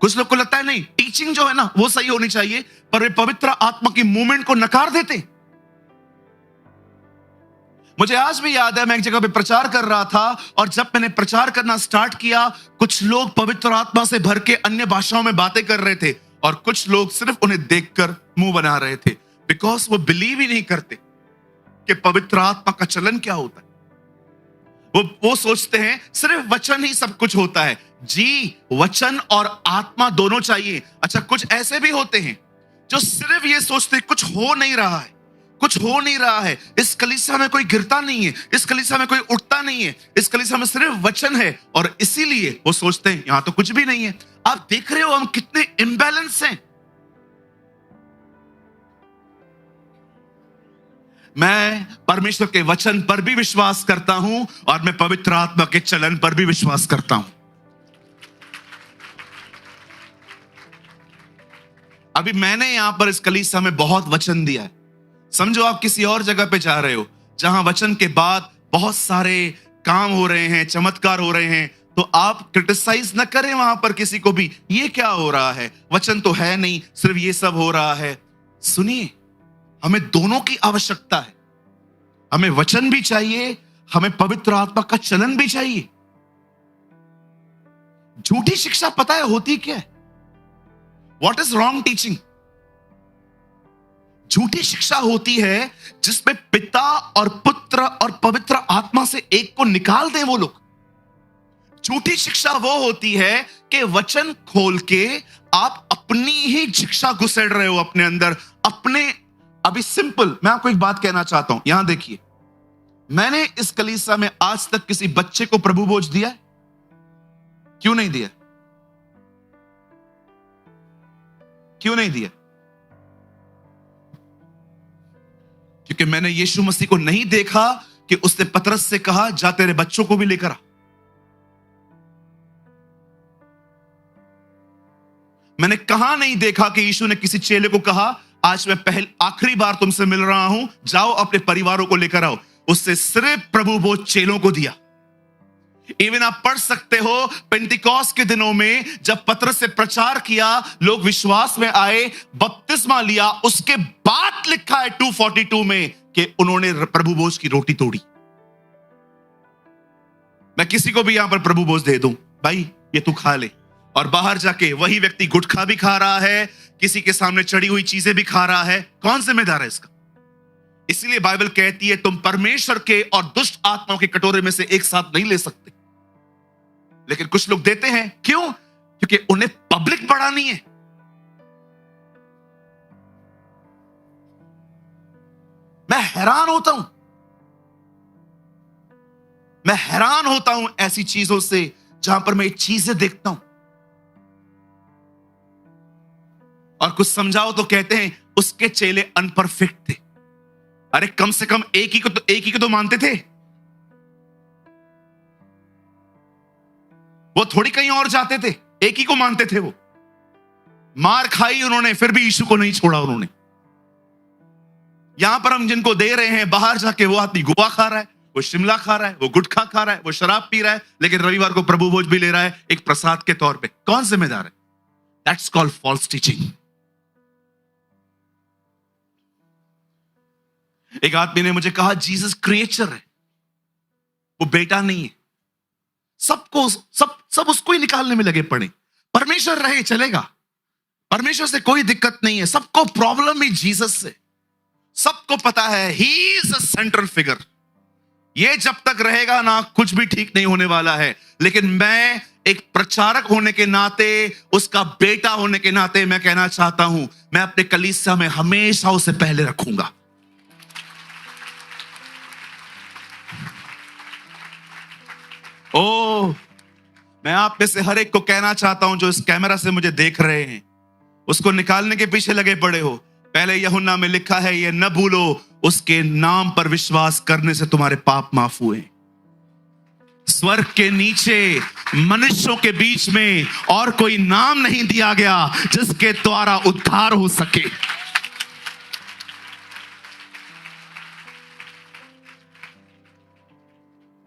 कुछ लोग को लगता है नहीं, टीचिंग जो है ना वो सही होनी चाहिए, पर वे पवित्र आत्मा की मूवमेंट को नकार देते। मुझे आज भी याद है, मैं एक जगह पे प्रचार कर रहा था और जब मैंने प्रचार करना स्टार्ट किया, कुछ लोग पवित्र आत्मा से भर के अन्य भाषाओं में बातें कर रहे थे और कुछ लोग सिर्फ उन्हें देखकर मुंह बना रहे थे, बिकॉज वो बिलीव ही नहीं करते कि पवित्र आत्मा का चलन क्या होता है। वो सोचते हैं सिर्फ वचन ही सब कुछ होता है। जी, वचन और आत्मा दोनों चाहिए। अच्छा, कुछ ऐसे भी होते हैं जो सिर्फ ये सोचते हैं कुछ हो नहीं रहा है, कुछ हो नहीं रहा है, इस कलीसिया में कोई गिरता नहीं है, इस कलीसिया में कोई उठता नहीं है, इस कलीसिया में सिर्फ वचन है, और इसीलिए वो सोचते हैं यहां तो कुछ भी नहीं है। आप देख रहे हो हम कितने इम्बैलेंस हैं। मैं परमेश्वर के वचन पर भी विश्वास करता हूं और मैं पवित्र आत्मा के चलन पर भी विश्वास करता हूं। अभी मैंने यहां पर इस कलीसिया में बहुत वचन दिया है। समझो आप किसी और जगह पे जा रहे हो जहां वचन के बाद बहुत सारे काम हो रहे हैं, चमत्कार हो रहे हैं, तो आप क्रिटिसाइज न करें वहां पर किसी को भी, ये क्या हो रहा है, वचन तो है नहीं, सिर्फ ये सब हो रहा है। सुनिए, हमें दोनों की आवश्यकता है। हमें वचन भी चाहिए, हमें पवित्र आत्मा का चलन भी चाहिए। झूठी शिक्षा पता है होती क्या है? What is wrong teaching? झूठी शिक्षा होती है जिसमें पिता और पुत्र और पवित्र आत्मा से एक को निकाल दें वो लोग। झूठी शिक्षा वो होती है कि वचन खोल के आप अपनी ही शिक्षा घुसेड़ रहे हो अपने अंदर, अपने। अभी सिंपल मैं आपको एक बात कहना चाहता हूं, यहां देखिए, मैंने इस कलीसिया में आज तक किसी बच्चे को प्रभु बोझ दिया? क्यों नहीं दिया? क्यों नहीं दिया? क्योंकि मैंने यीशु मसीह को नहीं देखा कि उसने पतरस से कहा जा तेरे बच्चों को भी लेकर आ। मैंने कहां नहीं देखा कि यीशु ने किसी चेले को कहा आज मैं आखिरी बार तुमसे मिल रहा हूं, जाओ अपने परिवारों को लेकर आओ। उससे सिर्फ प्रभु बोझ चेलों को दिया। इवन आप पढ़ सकते हो पेंटिकॉस्ट के दिनों में जब पतरस से प्रचार किया, लोग विश्वास में आए, बपतिस्मा लिया, उसके बाद लिखा है 242 में कि उन्होंने प्रभु बोझ की रोटी तोड़ी। मैं किसी को भी यहां पर प्रभु बोझ दे दूं, भाई ये तू खा ले, और बाहर जाके वही व्यक्ति गुटखा भी खा रहा है, किसी के सामने चढ़ी हुई चीजें भी खा रहा है, कौन जिम्मेदार है इसका? इसलिए बाइबल कहती है तुम परमेश्वर के और दुष्ट आत्माओं के कटोरे में से एक साथ नहीं ले सकते। लेकिन कुछ लोग देते हैं, क्यों? क्योंकि उन्हें पब्लिक बढ़ानी है। मैं हैरान होता हूं ऐसी चीजों से जहां पर मैं चीजें देखता हूं और कुछ समझाओ तो कहते हैं उसके चेले अनपरफेक्ट थे। अरे कम से कम एक ही को तो मानते थे, वो थोड़ी कहीं और जाते थे, एक ही को मानते थे। वो मार खाई उन्होंने, फिर भी यीशु को नहीं छोड़ा उन्होंने। यहां पर हम जिनको दे रहे हैं, बाहर जाके वो आदमी गोवा खा रहा है, वो शिमला खा रहा है, वो गुटखा खा रहा है, वो शराब पी रहा है, लेकिन रविवार को प्रभु भोज भी ले रहा है एक प्रसाद के तौर पे। कौन जिम्मेदार है? That's called false teaching. एक आदमी ने मुझे कहा जीसस क्रिएचर है, वो बेटा नहीं है। सब उसको ही निकालने में लगे पड़े। परमेश्वर रहे चलेगा, परमेश्वर से कोई दिक्कत नहीं है। सबको प्रॉब्लम ही जीसस से, सबको पता है he is a central figure. ये जब तक रहेगा ना कुछ भी ठीक नहीं होने वाला है। लेकिन मैं एक प्रचारक होने के नाते, उसका बेटा होने के नाते मैं कहना चाहता हूं, मैं अपने कलीसिया में हमेशा उसे पहले रखूंगा। ओ, मैं आप में से हर एक को कहना चाहता हूं जो इस कैमरा से मुझे देख रहे हैं, उसको निकालने के पीछे लगे पड़े हो। पहले यूहन्ना में लिखा है, ये न भूलो उसके नाम पर विश्वास करने से तुम्हारे पाप माफ हुए। स्वर्ग के नीचे मनुष्यों के बीच में और कोई नाम नहीं दिया गया जिसके द्वारा उद्धार हो सके।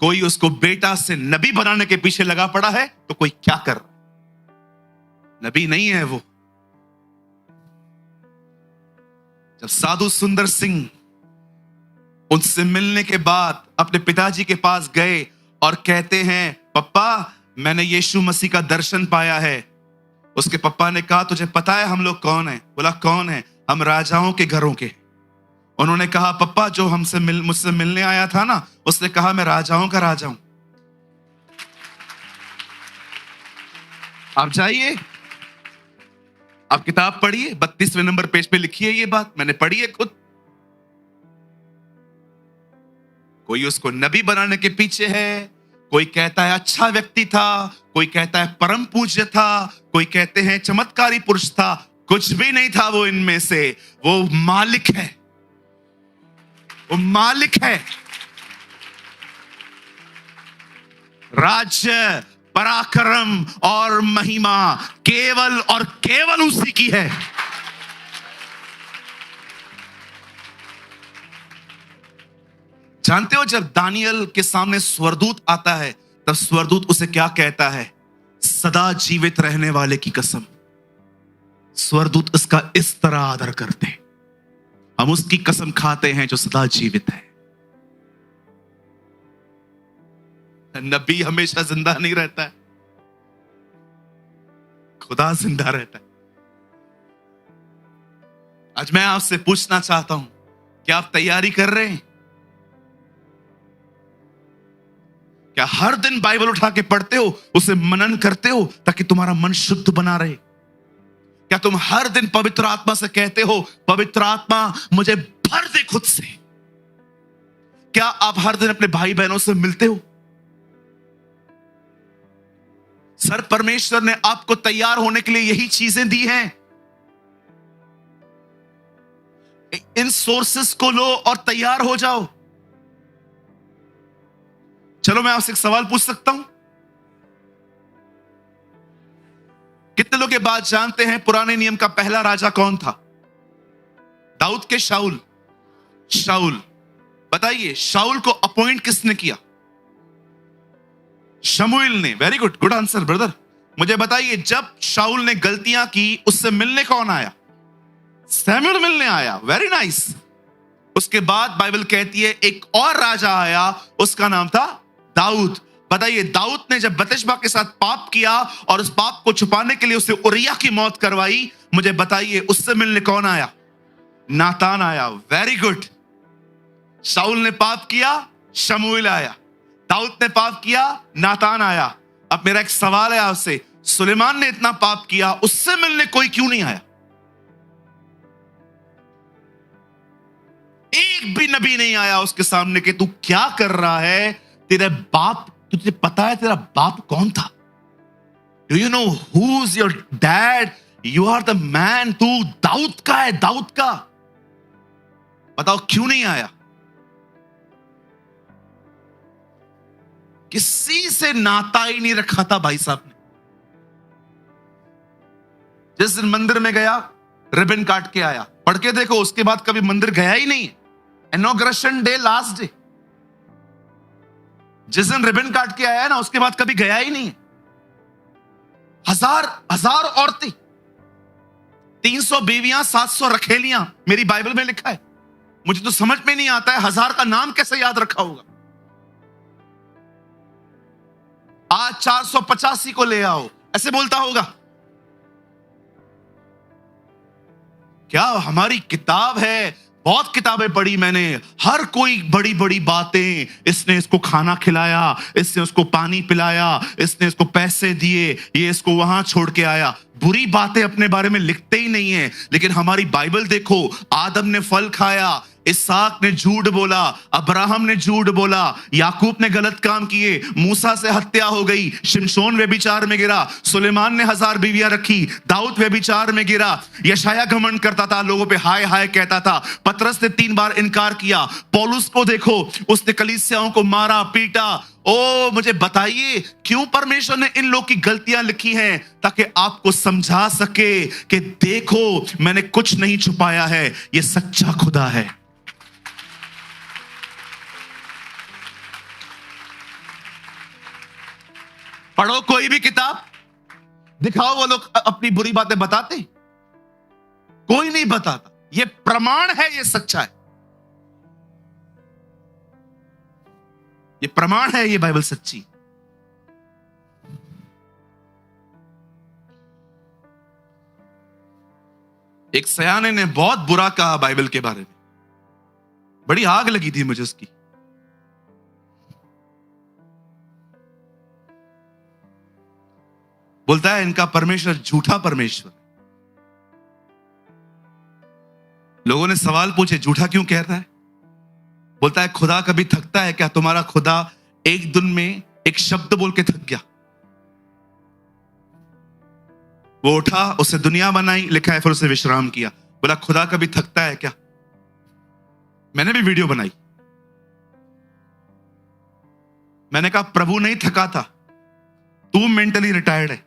कोई उसको बेटा से नबी बनाने के पीछे लगा पड़ा है तो कोई क्या कर रहा? नबी नहीं है वो। जब साधु सुंदर सिंह उनसे मिलने के बाद अपने पिताजी के पास गए और कहते हैं, पप्पा मैंने यीशु मसीह का दर्शन पाया है। उसके पप्पा ने कहा, तुझे पता है हम लोग कौन है? बोला, कौन है? हम राजाओं के घरों के। उन्होंने कहा, पप्पा जो मुझसे मिलने आया था ना, उसने कहा मैं राजाओं का राजा हूं। आप जाइए, आप किताब पढ़िए, 32वें नंबर पेज पे लिखी है ये बात, मैंने पढ़ी है खुद। कोई उसको नबी बनाने के पीछे है, कोई कहता है अच्छा व्यक्ति था, कोई कहता है परम पूज्य था, कोई कहते हैं चमत्कारी पुरुष था। कुछ भी नहीं था वो इनमें से। वो मालिक है, वो मालिक है। राज्य, पराक्रम और महिमा केवल और केवल उसी की है। जानते हो जब दानियल के सामने स्वर्गदूत आता है तब स्वर्गदूत उसे क्या कहता है? सदा जीवित रहने वाले की कसम। स्वर्गदूत इसका इस तरह आदर करते हैं। हम उसकी कसम खाते हैं जो सदा जीवित है। नबी हमेशा जिंदा नहीं रहता है, खुदा जिंदा रहता है। आज मैं आपसे पूछना चाहता हूं, क्या आप तैयारी कर रहे हैं? क्या हर दिन बाइबल उठा के पढ़ते हो, उसे मनन करते हो ताकि तुम्हारा मन शुद्ध बना रहे? क्या तुम हर दिन पवित्र आत्मा से कहते हो, पवित्र आत्मा मुझे भर दे खुद से? क्या आप हर दिन अपने भाई बहनों से मिलते हो? सर परमेश्वर ने आपको तैयार होने के लिए यही चीजें दी हैं। इन सोर्सेस को लो और तैयार हो जाओ। चलो मैं आपसे एक सवाल पूछ सकता हूं? कितने लोग ये बात जानते हैं पुराने नियम का पहला राजा कौन था? दाऊद के शाऊल? शाऊल। बताइए, शाऊल को अपॉइंट किसने किया? शमूएल ने। Very good, good answer brother. मुझे बताइए, जब शाऊल ने गलतियां की उससे मिलने कौन आया? सैमुएल मिलने आया। Very nice. उसके बाद बाइबल कहती है एक और राजा आया, उसका नाम था दाऊद। बताइए, दाऊद ने जब बतशबा के साथ पाप किया और उस पाप को छुपाने के लिए उसे उरिया की मौत करवाई, मुझे बताइए उससे मिलने कौन आया? नातान आया। Very good. शाऊल ने पाप किया, शमूएल आया। दाऊद ने पाप किया, नातान आया। अब मेरा एक सवाल है आपसे, सुलेमान ने इतना पाप किया, उससे मिलने कोई क्यों नहीं आया? एक भी नबी नहीं आया उसके सामने कि तू क्या कर रहा है? तेरे बाप, तुझे पता है तेरा बाप कौन था? Do you know who is your dad? You are the man. तू दाऊद का है, दाऊद का। बताओ क्यों नहीं आया? किसी से नाता ही नहीं रखा था भाई साहब ने। जिस दिन मंदिर में गया, रिबन काट के आया। पढ़ के देखो, उसके बाद कभी मंदिर गया ही नहीं। इनॉग्रेशन डे, लास्ट डे, जिस दिन रिबन काट के आया ना, उसके बाद कभी गया ही नहीं। हजार औरतें, 300 बीवियां, 700 रखेलियां, मेरी बाइबल में लिखा है। मुझे तो समझ में नहीं आता है 1000 का नाम कैसे याद रखा होगा। आज 485 को ले आओ, ऐसे बोलता होगा। क्या हमारी किताब है, बहुत किताबें पढ़ी मैंने, हर कोई बड़ी बड़ी बातें, इसने इसको खाना खिलाया, इसने उसको पानी पिलाया, इसने इसको पैसे दिए, ये इसको वहां छोड़ के आया। बुरी बातें अपने बारे में लिखते ही नहीं है। लेकिन हमारी बाइबल देखो, आदम ने फल खाया, इसहाक ने झूठ बोला, अब्राहम ने झूठ बोला, याकूब ने गलत काम किए, मूसा से हत्या हो गई, शिमशोन व्यभिचार में गिरा, सुलेमान ने 1000 बीवियां रखी, दाऊद व्यभिचार में गिरा, यशाया घमंड करता था, लोगों पे हाय हाय कहता था, पतरस ने 3 बार इनकार किया, पौलुस को देखो, उसने कलीसियाओं को मारा पीटा। ओ मुझे बताइए क्यों परमेश्वर ने इन लोग की गलतियां लिखी हैं? ताकि आपको समझा सके कि देखो मैंने कुछ नहीं छुपाया है, ये सच्चा खुदा है। पढ़ो कोई भी किताब, दिखाओ वो लोग अपनी बुरी बातें बताते, कोई नहीं बताता। ये प्रमाण है, ये सच्चा है, ये प्रमाण है, ये बाइबल सच्ची। एक सयाने ने बहुत बुरा कहा बाइबल के बारे में, बड़ी आग लगी थी मुझे उसकी। बोलता है इनका परमेश्वर झूठा परमेश्वर। लोगों ने सवाल पूछे झूठा क्यों कह रहा है? बोलता है खुदा कभी थकता है क्या? तुम्हारा खुदा एक दिन में एक शब्द बोल के थक गया। वो उठा, उसे दुनिया बनाई, लिखा है, फिर उसे विश्राम किया। बोला खुदा कभी थकता है क्या? मैंने भी वीडियो बनाई, मैंने कहा प्रभु नहीं थका था, तू मेंटली रिटायर्ड है।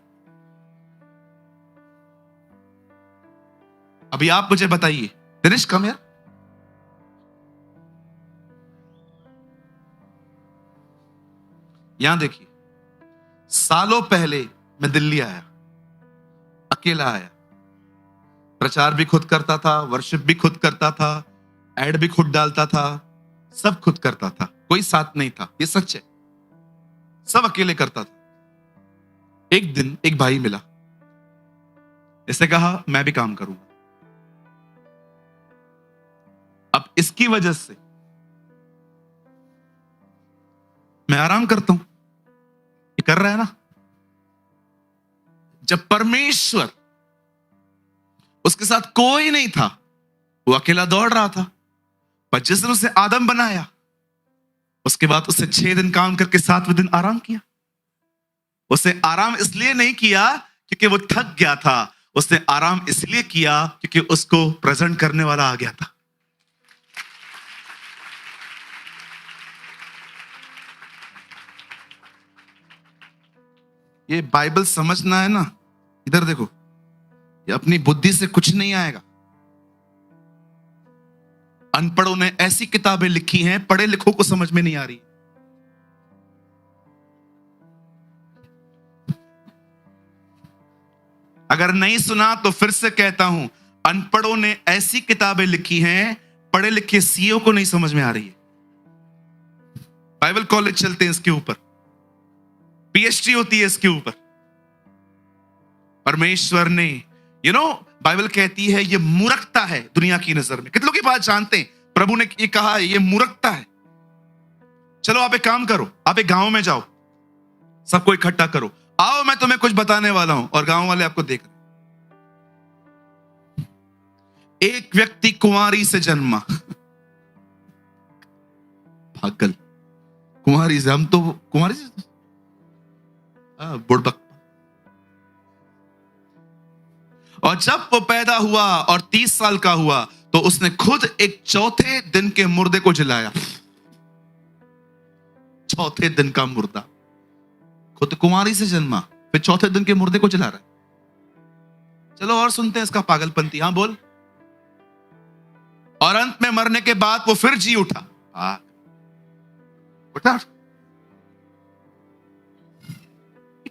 अभी आप मुझे बताइए, दिनेश कम यार, यहां देखिए, सालों पहले मैं दिल्ली आया, अकेला आया, प्रचार भी खुद करता था, वर्शिप भी खुद करता था, एड भी खुद डालता था, सब खुद करता था, कोई साथ नहीं था, ये सच है, सब अकेले करता था। एक दिन एक भाई मिला, इसने कहा मैं भी काम करूंगा। अब इसकी वजह से मैं आराम करता हूं, ये कर रहा है ना। जब परमेश्वर, उसके साथ कोई नहीं था, वो अकेला दौड़ रहा था, पर जिस दिन उसे आदम बनाया, उसके बाद उसे 6 दिन काम करके 7वें दिन आराम किया। उसे आराम इसलिए नहीं किया क्योंकि वो थक गया था, उसने आराम इसलिए किया क्योंकि उसको प्रेजेंट करने वाला आ गया था। ये बाइबल समझना है ना, इधर देखो, ये अपनी बुद्धि से कुछ नहीं आएगा। अनपढ़ों ने ऐसी किताबें लिखी हैं, पढ़े लिखों को समझ में नहीं आ रही। अगर नहीं सुना तो फिर से कहता हूं, अनपढ़ों ने ऐसी किताबें लिखी हैं, पढ़े लिखे सीईओ को नहीं समझ में आ रही है। बाइबल कॉलेज चलते हैं इसके ऊपर, पीएचडी होती है इसके ऊपर। परमेश्वर ने बाइबल कहती है ये मूर्खता है दुनिया की नजर में। कितनों की बात जानते हैं? प्रभु ने ये कहा ये मूर्खता है। चलो आप एक काम करो, आप एक गांव में जाओ, सबको इकट्ठा करो, आओ मैं तुम्हें कुछ बताने वाला हूं, और गांव वाले आपको देख रहे। एक व्यक्ति कुंवारी से जन्मा, पागल, कुंवारी से, हम तो कुंवारी से बुड़बक। और जब वो पैदा हुआ और 30 साल का हुआ तो उसने खुद एक 4थे दिन के मुर्दे को जलाया। 4थे दिन का मुर्दा, खुद कुंवारी से जन्मा, फिर 4थे दिन के मुर्दे को जला रहा है। चलो और सुनते हैं इसका पागलपंती। हाँ बोल। और अंत में मरने के बाद वो फिर जी उठा। उठा,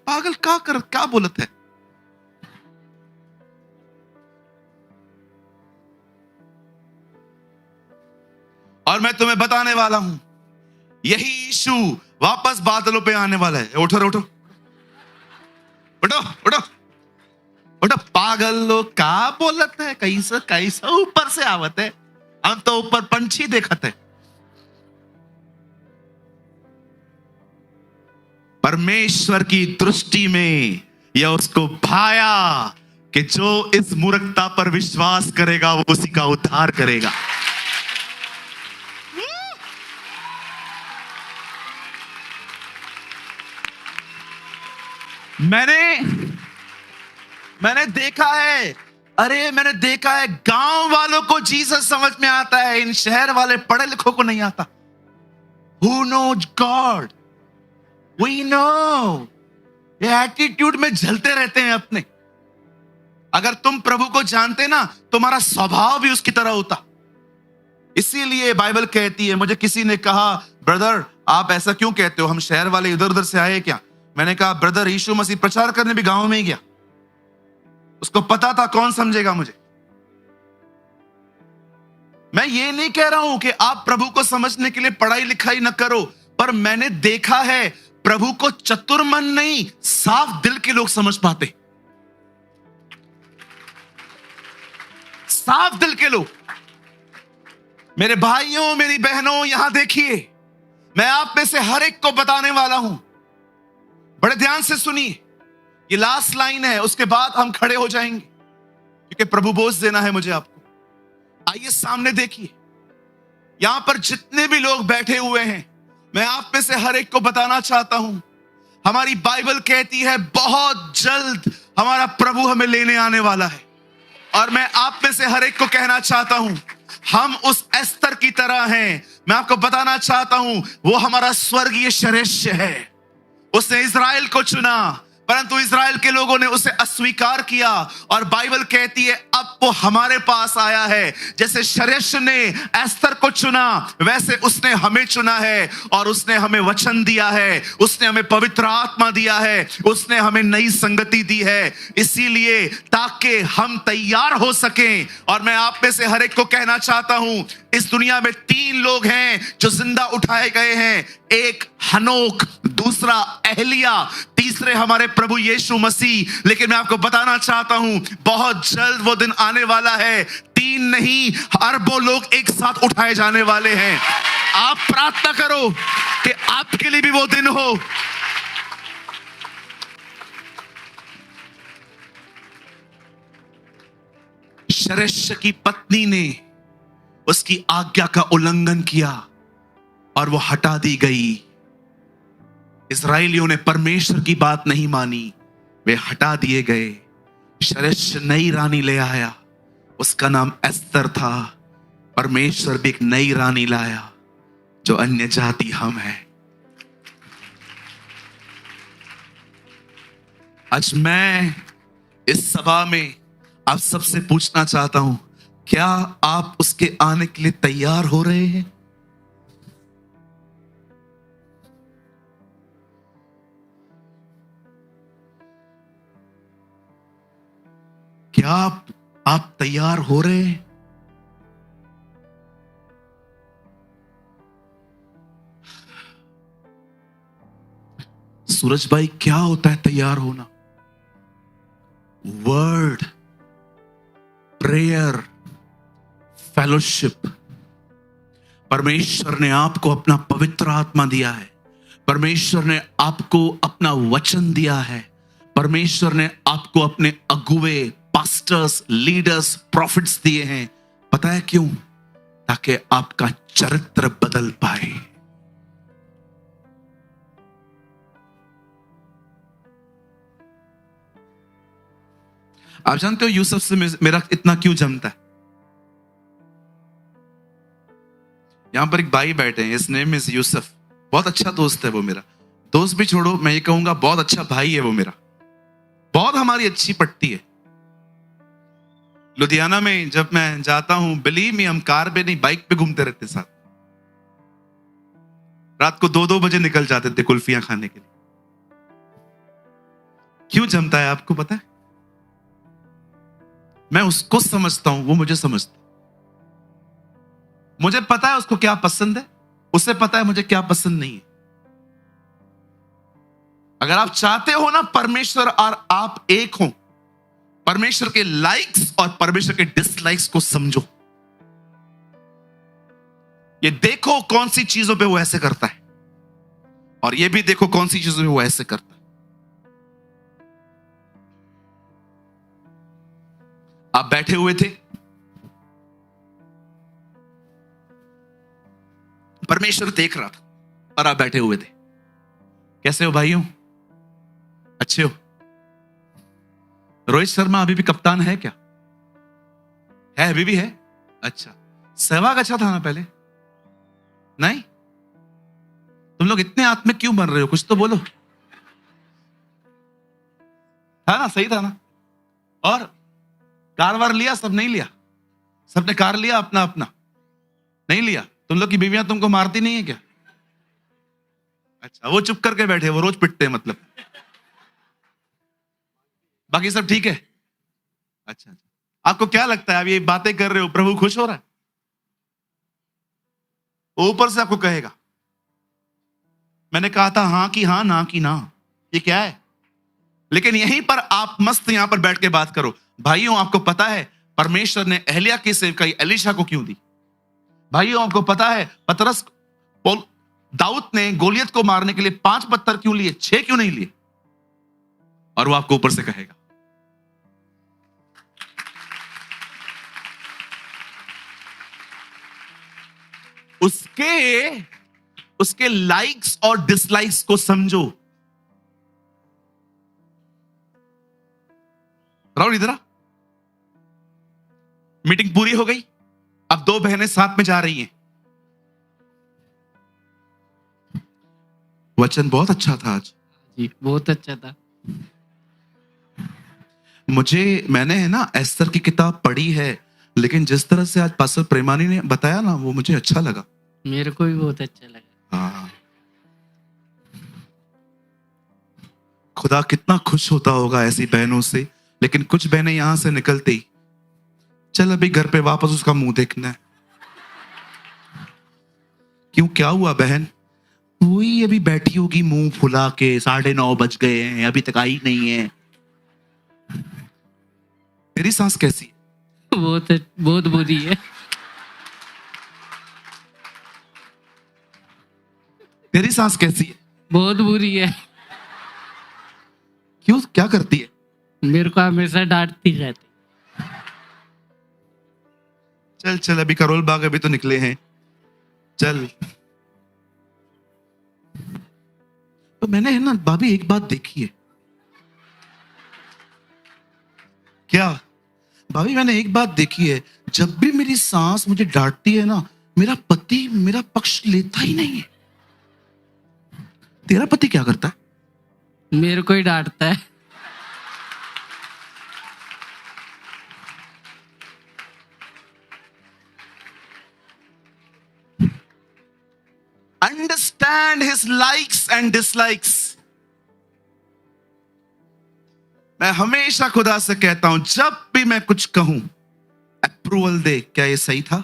पागल क्या बोलत है? और मैं तुम्हें बताने वाला हूं, यही यीशु वापस बादलों पे आने वाला है। उठो उठो उठो उठो उठो, पागल पागल लोग का बोलत है, कैसा कैसा ऊपर से आवत है, हम तो ऊपर पंछी देखत है। परमेश्वर की दृष्टि में यह उसको भाया कि जो इस मूर्खता पर विश्वास करेगा वो उसी का उद्धार करेगा। मैंने देखा है, मैंने देखा है गांव वालों को जीसस समझ में आता है, इन शहर वाले पढ़े लिखों को नहीं आता। Who knows God? We know। ये एटीट्यूड में झलते रहते हैं अपने। अगर तुम प्रभु को जानते ना, तुम्हारा स्वभाव भी उसकी तरह होता। इसीलिए बाइबल कहती है, मुझे किसी ने कहा ब्रदर आप ऐसा क्यों कहते हो, हम शहर वाले इधर उधर से आए क्या? मैंने कहा ब्रदर यीशु मसीह प्रचार करने भी गांव में ही गया, उसको पता था कौन समझेगा मुझे। मैं ये नहीं कह रहा हूं कि आप प्रभु को समझने के लिए पढ़ाई लिखाई न करो, पर मैंने देखा है प्रभु को चतुर मन नहीं, साफ दिल के लोग समझ पाते। साफ दिल के लोग। मेरे भाइयों मेरी बहनों, यहां देखिए, मैं आप में से हर एक को बताने वाला हूं, बड़े ध्यान से सुनिए। ये लास्ट लाइन है, उसके बाद हम खड़े हो जाएंगे क्योंकि प्रभु बोझ देना है मुझे आपको। आइए सामने देखिए, यहां पर जितने भी लोग बैठे हुए हैं, मैं आप में से हर एक को बताना चाहता हूं, हमारी बाइबल कहती है बहुत जल्द हमारा प्रभु हमें लेने आने वाला है। और मैं आप में से हर एक को कहना चाहता हूं, हम उस एस्तर की तरह हैं। मैं आपको बताना चाहता हूं, वो हमारा स्वर्गीय श्रेष्ठ है। उसने इज़राइल को चुना, परंतु इज़राइल के लोगों ने उसे अस्वीकार किया, और बाइबल कहती है अब वो हमारे पास आया है। जैसे श्रेष्ठ ने एस्तर को चुना, वैसे उसने हमें चुना है, और उसने हमें वचन दिया है, उसने हमें पवित्र आत्मा दिया है, उसने हमें नई संगति दी है, इसीलिए ताकि हम तैयार हो सकें। और मैं आप में से हर एक को कहना चाहता हूं, इस दुनिया में 3 लोग हैं जो जिंदा उठाए गए हैं, एक हनोक, दूसरा एलिया, तीसरे हमारे प्रभु यीशु मसीह। लेकिन मैं आपको बताना चाहता हूं, बहुत जल्द वो दिन आने वाला है, 3 नहीं अरबों लोग एक साथ उठाए जाने वाले हैं। आप प्रार्थना करो कि आपके लिए भी वो दिन हो। श्रेष्ठ की पत्नी ने उसकी आज्ञा का उल्लंघन किया और वो हटा दी गई। इस्राएलियों ने परमेश्वर की बात नहीं मानी, वे हटा दिए गए। श्रेष्ठ नई रानी ले आया, उसका नाम एस्तर था। परमेश्वर भी एक नई रानी लाया जो अन्य जाति हम हैं। आज मैं इस सभा में आप सबसे पूछना चाहता हूं, क्या आप उसके आने के लिए तैयार हो रहे हैं? क्या आप तैयार हो रहे हैं? सूरज भाई, क्या होता है तैयार होना? Word, prayer, fellowship. परमेश्वर ने आपको अपना पवित्र आत्मा दिया है, परमेश्वर ने आपको अपना वचन दिया है, परमेश्वर ने आपको अपने अगुवे, पास्टर्स, लीडर्स, प्रॉफिट्स दिए हैं। पता है क्यों? ताकि आपका चरित्र बदल पाए। आप जानते हो यूसुफ से मेरा इतना क्यों जमता है? यहां पर एक भाई बैठे हैं, इस नेम इज यूसुफ। बहुत अच्छा दोस्त है वो मेरा। दोस्त भी छोड़ो, मैं ये कहूंगा बहुत अच्छा भाई है वो मेरा। बहुत हमारी अच्छी पट्टी है। लुधियाना में जब मैं जाता हूं, बिलीव मी, हम कार पे नहीं बाइक पे घूमते रहते साथ। रात को 2-2 बजे निकल जाते थे कुल्फियां खाने के लिए। क्यों जमता है आपको पता है? मैं उसको समझता हूं, वो मुझे समझता। मुझे पता है उसको क्या पसंद है, उसे पता है मुझे क्या पसंद नहीं है। अगर आप चाहते हो ना परमेश्वर और आप एक हो, परमेश्वर के लाइक्स और परमेश्वर के डिसलाइक्स को समझो। ये देखो कौन सी चीजों पे वो ऐसे करता है, और ये भी देखो कौन सी चीजों पे वो ऐसे करता है। आप बैठे हुए थे, परमेश्वर देख रहा था और आप बैठे हुए थे। कैसे हो भाइयों? अच्छे हो? रोहित शर्मा अभी भी कप्तान है क्या? है, अभी भी है? अच्छा, सहवाग अच्छा था ना पहले? नहीं? तुम लोग इतने आत्मिक क्यों बन रहे हो? कुछ तो बोलो। था ना, सही था ना? और कार वार लिया? सब नहीं लिया? सबने कार लिया अपना अपना? नहीं लिया? तुम लोग की बीवियां तुमको मारती नहीं है क्या? अच्छा, वो चुप करके बैठे, वो रोज पिटते हैं मतलब। बाकी सब ठीक है? अच्छा, आपको क्या लगता है, आप ये बातें कर रहे हो, प्रभु खुश हो रहा है? ऊपर से आपको कहेगा, मैंने कहा था हाँ की हाँ, ना की ना, ये क्या है? लेकिन यहीं पर आप मस्त यहां पर बैठ के बात करो। भाइयों, आपको पता है परमेश्वर ने एलिया की सेवकाई एलीशा को क्यों दी? भाइयों, आपको पता है दाऊद ने गोलियत को मारने के लिए 5 पत्थर क्यों लिए, 6 क्यों नहीं लिए? और वो आपको ऊपर से कहेगा। उसके लाइक्स और डिसलाइक्स को समझो। राहुल इधर आ। मीटिंग पूरी हो गई, अब 2 बहनें साथ में जा रही हैं। वचन बहुत अच्छा था आज जी, बहुत अच्छा था। मैंने है ना एस्तर की किताब पढ़ी है, लेकिन जिस तरह से आज पास्टर प्रेमानी ने बताया ना, वो मुझे अच्छा लगा। मेरे को भी बहुत अच्छा लगा। हाँ, खुदा कितना खुश होता होगा ऐसी बहनों से। लेकिन कुछ बहनें यहां से निकलते ही, चल अभी घर पे वापस उसका मुंह देखना है। क्यों, क्या हुआ बहन? वही अभी बैठी होगी मुंह फुला के, 9:30 बज गए हैं, अभी तक आई नहीं है। तेरी सांस कैसी है? बहुत बहुत बुरी है। तेरी सांस कैसी है? बहुत बुरी है। क्यों, क्या करती है? मेरे को हमेशा डांटती रहती। चल चल, अभी करोल बाग अभी तो निकले हैं, चल। तो मैंने है ना भाभी एक बात देखी है। क्या भाभी? मैंने एक बात देखी है, जब भी मेरी सांस मुझे डांटती है ना, मेरा पति मेरा पक्ष लेता ही नहीं है। तेरा पति क्या करता है? मेरे को ही डांटता है। Understand his likes and dislikes. मैं हमेशा खुदा से कहता हूं, जब भी मैं कुछ कहूं, अप्रूवल दे, क्या ये सही था?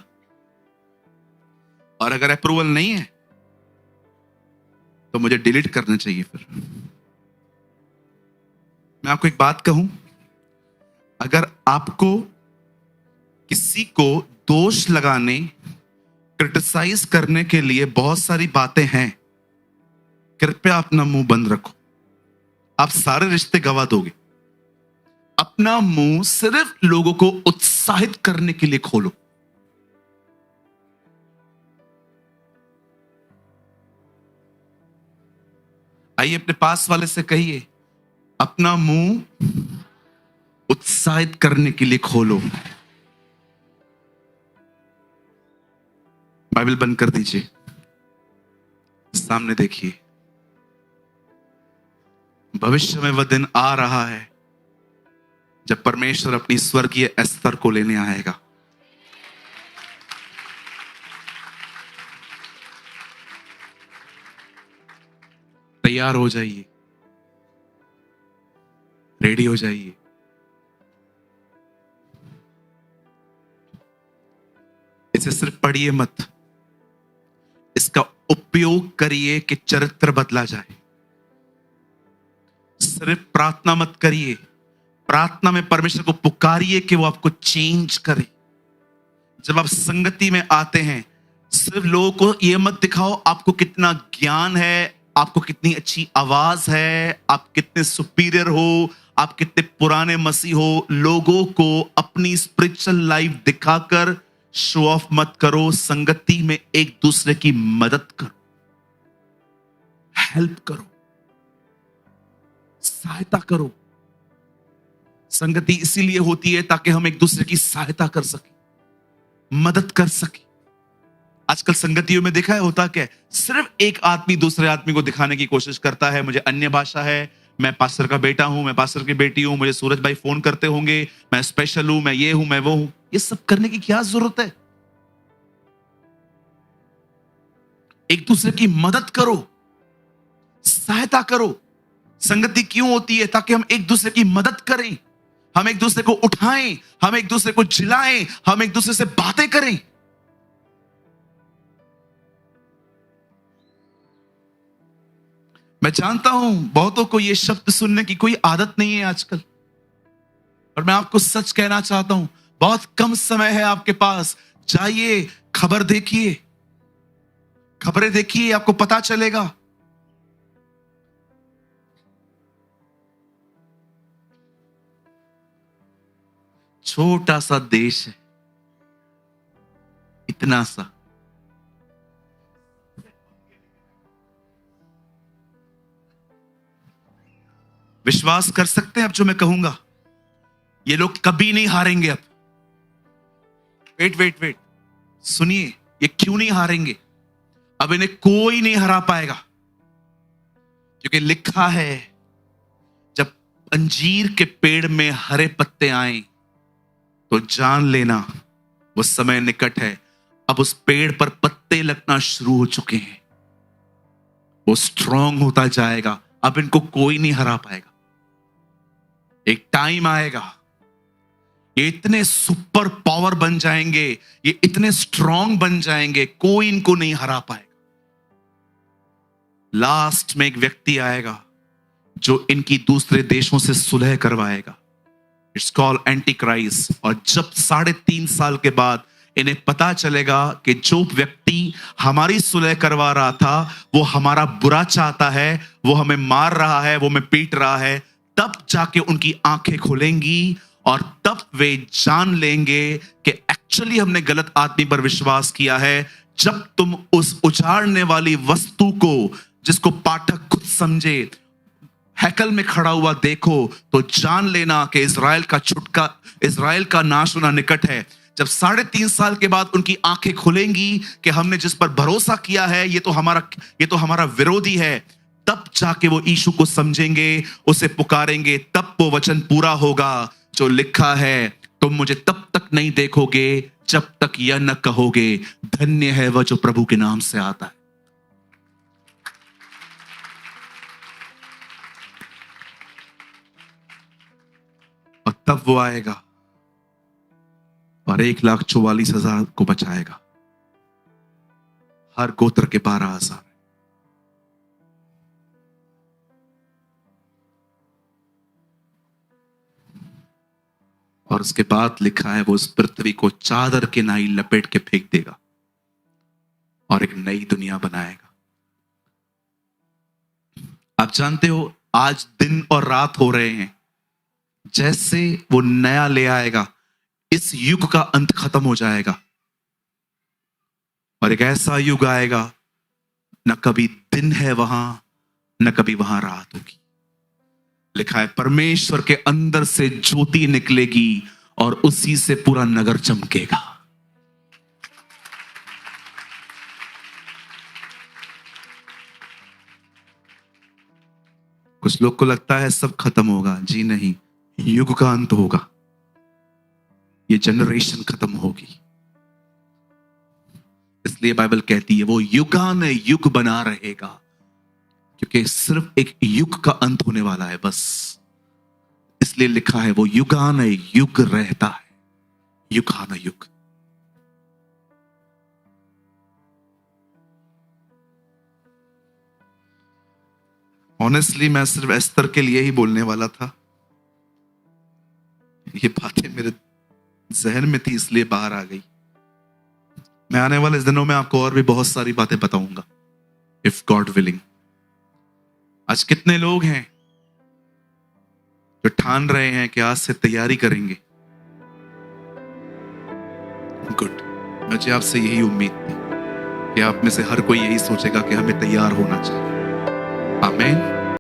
और अगर अप्रूवल नहीं है तो मुझे डिलीट करना चाहिए। फिर मैं आपको एक बात कहूं, अगर आपको किसी को दोष लगाने, क्रिटिसाइज करने के लिए बहुत सारी बातें हैं, कृपया अपना मुंह बंद रखो। आप सारे रिश्ते गंवा दोगे। अपना मुंह सिर्फ लोगों को उत्साहित करने के लिए खोलो। आइए अपने पास वाले से कहिए, अपना मुंह उत्साहित करने के लिए खोलो। बाइबल बंद कर दीजिए, सामने देखिए। भविष्य में वह दिन आ रहा है जब परमेश्वर अपनी स्वर्गीय एस्तर को लेने आएगा। तैयार हो जाइए, रेडी हो जाइए। इसे सिर्फ पढ़िए मत, इसका उपयोग करिए कि चरित्र बदला जाए। सिर्फ प्रार्थना मत करिए, प्रार्थना में परमेश्वर को पुकारिए कि वो आपको चेंज करे। जब आप संगति में आते हैं, सिर्फ लोगों को ये मत दिखाओ आपको कितना ज्ञान है, आपको कितनी अच्छी आवाज है, आप कितने सुपीरियर हो, आप कितने पुराने मसीह हो। लोगों को अपनी स्पिरिचुअल लाइफ दिखाकर शो ऑफ मत करो। संगति में एक दूसरे की मदद करो, हेल्प करो, सहायता करो। संगति इसीलिए होती है ताकि हम एक दूसरे की सहायता कर सके, मदद कर सके। आजकल संगतियों में देखा है होता क्या है, सिर्फ एक आदमी दूसरे आदमी को दिखाने की कोशिश करता है, मुझे अन्य भाषा है, मैं पास्टर का बेटा हूं, मैं पास्टर की बेटी हूं, मुझे सूरज भाई फोन करते होंगे, मैं स्पेशल हूं, मैं ये हूं, मैं वो हूं। ये सब करने की क्या जरूरत है? एक दूसरे की मदद करो, सहायता करो। संगति क्यों होती है? ताकि हम एक दूसरे की मदद करें, हम एक दूसरे को उठाएं, हम एक दूसरे को जिलाएं, हम एक दूसरे से बातें करें। मैं जानता हूं बहुतों को ये शब्द सुनने की कोई आदत नहीं है आजकल, और मैं आपको सच कहना चाहता हूं, बहुत कम समय है आपके पास। जाइए, खबर देखिए, खबरें देखिए, आपको पता चलेगा। छोटा सा देश है, इतना सा, विश्वास कर सकते हैं अब जो मैं कहूंगा? ये लोग कभी नहीं हारेंगे अब। वेट वेट वेट, सुनिए, ये क्यों नहीं हारेंगे? अब इन्हें कोई नहीं हरा पाएगा, क्योंकि लिखा है जब अंजीर के पेड़ में हरे पत्ते आए तो जान लेना वो समय निकट है। अब उस पेड़ पर पत्ते लगना शुरू हो चुके हैं, वो स्ट्रांग होता जाएगा। अब इनको कोई नहीं हरा पाएगा। एक टाइम आएगा, ये इतने सुपर पावर बन जाएंगे, ये इतने स्ट्रांग बन जाएंगे, कोई इनको नहीं हरा पाएगा। लास्ट में एक व्यक्ति आएगा जो इनकी दूसरे देशों से सुलह करवाएगा। It's called anti Christ. और जब 3.5 साल के बाद इन्हें पता चलेगा कि जो व्यक्ति हमारी सुलह करवा रहा था वो हमारा बुरा चाहता है, वो हमें मार रहा है, वो हमें पीट रहा है, तब जाके उनकी आंखें खुलेंगी और तब वे जान लेंगे कि एक्चुअली हमने गलत आदमी पर विश्वास किया है। जब तुम उस उजाड़ने वाली वस्तु को, जिसको पाठक खुद समझे, हैकल में खड़ा हुआ देखो, तो जान लेना कि इजराइल का नाश होना निकट है। जब 3.5 साल के बाद उनकी आंखें खुलेंगी कि हमने जिस पर भरोसा किया है ये तो हमारा विरोधी है, तब जाके वो यीशु को समझेंगे, उसे पुकारेंगे, तब वो वचन पूरा होगा जो लिखा है, तुम मुझे तब तक नहीं देखोगे जब तक यह न कहोगे धन्य है वह जो प्रभु के नाम से आता है। और तब वो आएगा और 1,44,000 को बचाएगा, हर गोत्र के 12,000। और उसके बाद लिखा है वो उस पृथ्वी को चादर के नाई लपेट के फेंक देगा और एक नई दुनिया बनाएगा। आप जानते हो आज दिन और रात हो रहे हैं, जैसे वो नया ले आएगा इस युग का अंत खत्म हो जाएगा और एक ऐसा युग आएगा न कभी दिन है वहां, न कभी वहां रात होगी। लिखा है परमेश्वर के अंदर से ज्योति निकलेगी और उसी से पूरा नगर चमकेगा। कुछ लोग को लगता है सब खत्म होगा, जी नहीं, युग का अंत होगा, ये जनरेशन खत्म होगी। इसलिए बाइबल कहती है वो युगान युग बना रहेगा, क्योंकि सिर्फ एक युग का अंत होने वाला है बस। इसलिए लिखा है वो युगान युग रहता है, युगान युग। ऑनेस्टली मैं सिर्फ एस्तर के लिए ही बोलने वाला था, ये बातें मेरे जहन में थी इसलिए बाहर आ गई। मैं आने वाले दिनों में आपको और भी बहुत सारी बातें बताऊंगा, इफ गॉड विलिंग। आज कितने लोग हैं जो ठान रहे हैं कि आज से तैयारी करेंगे? गुड। मुझे आपसे यही उम्मीद थी कि आप में से हर कोई यही सोचेगा कि हमें तैयार होना चाहिए। आमीन।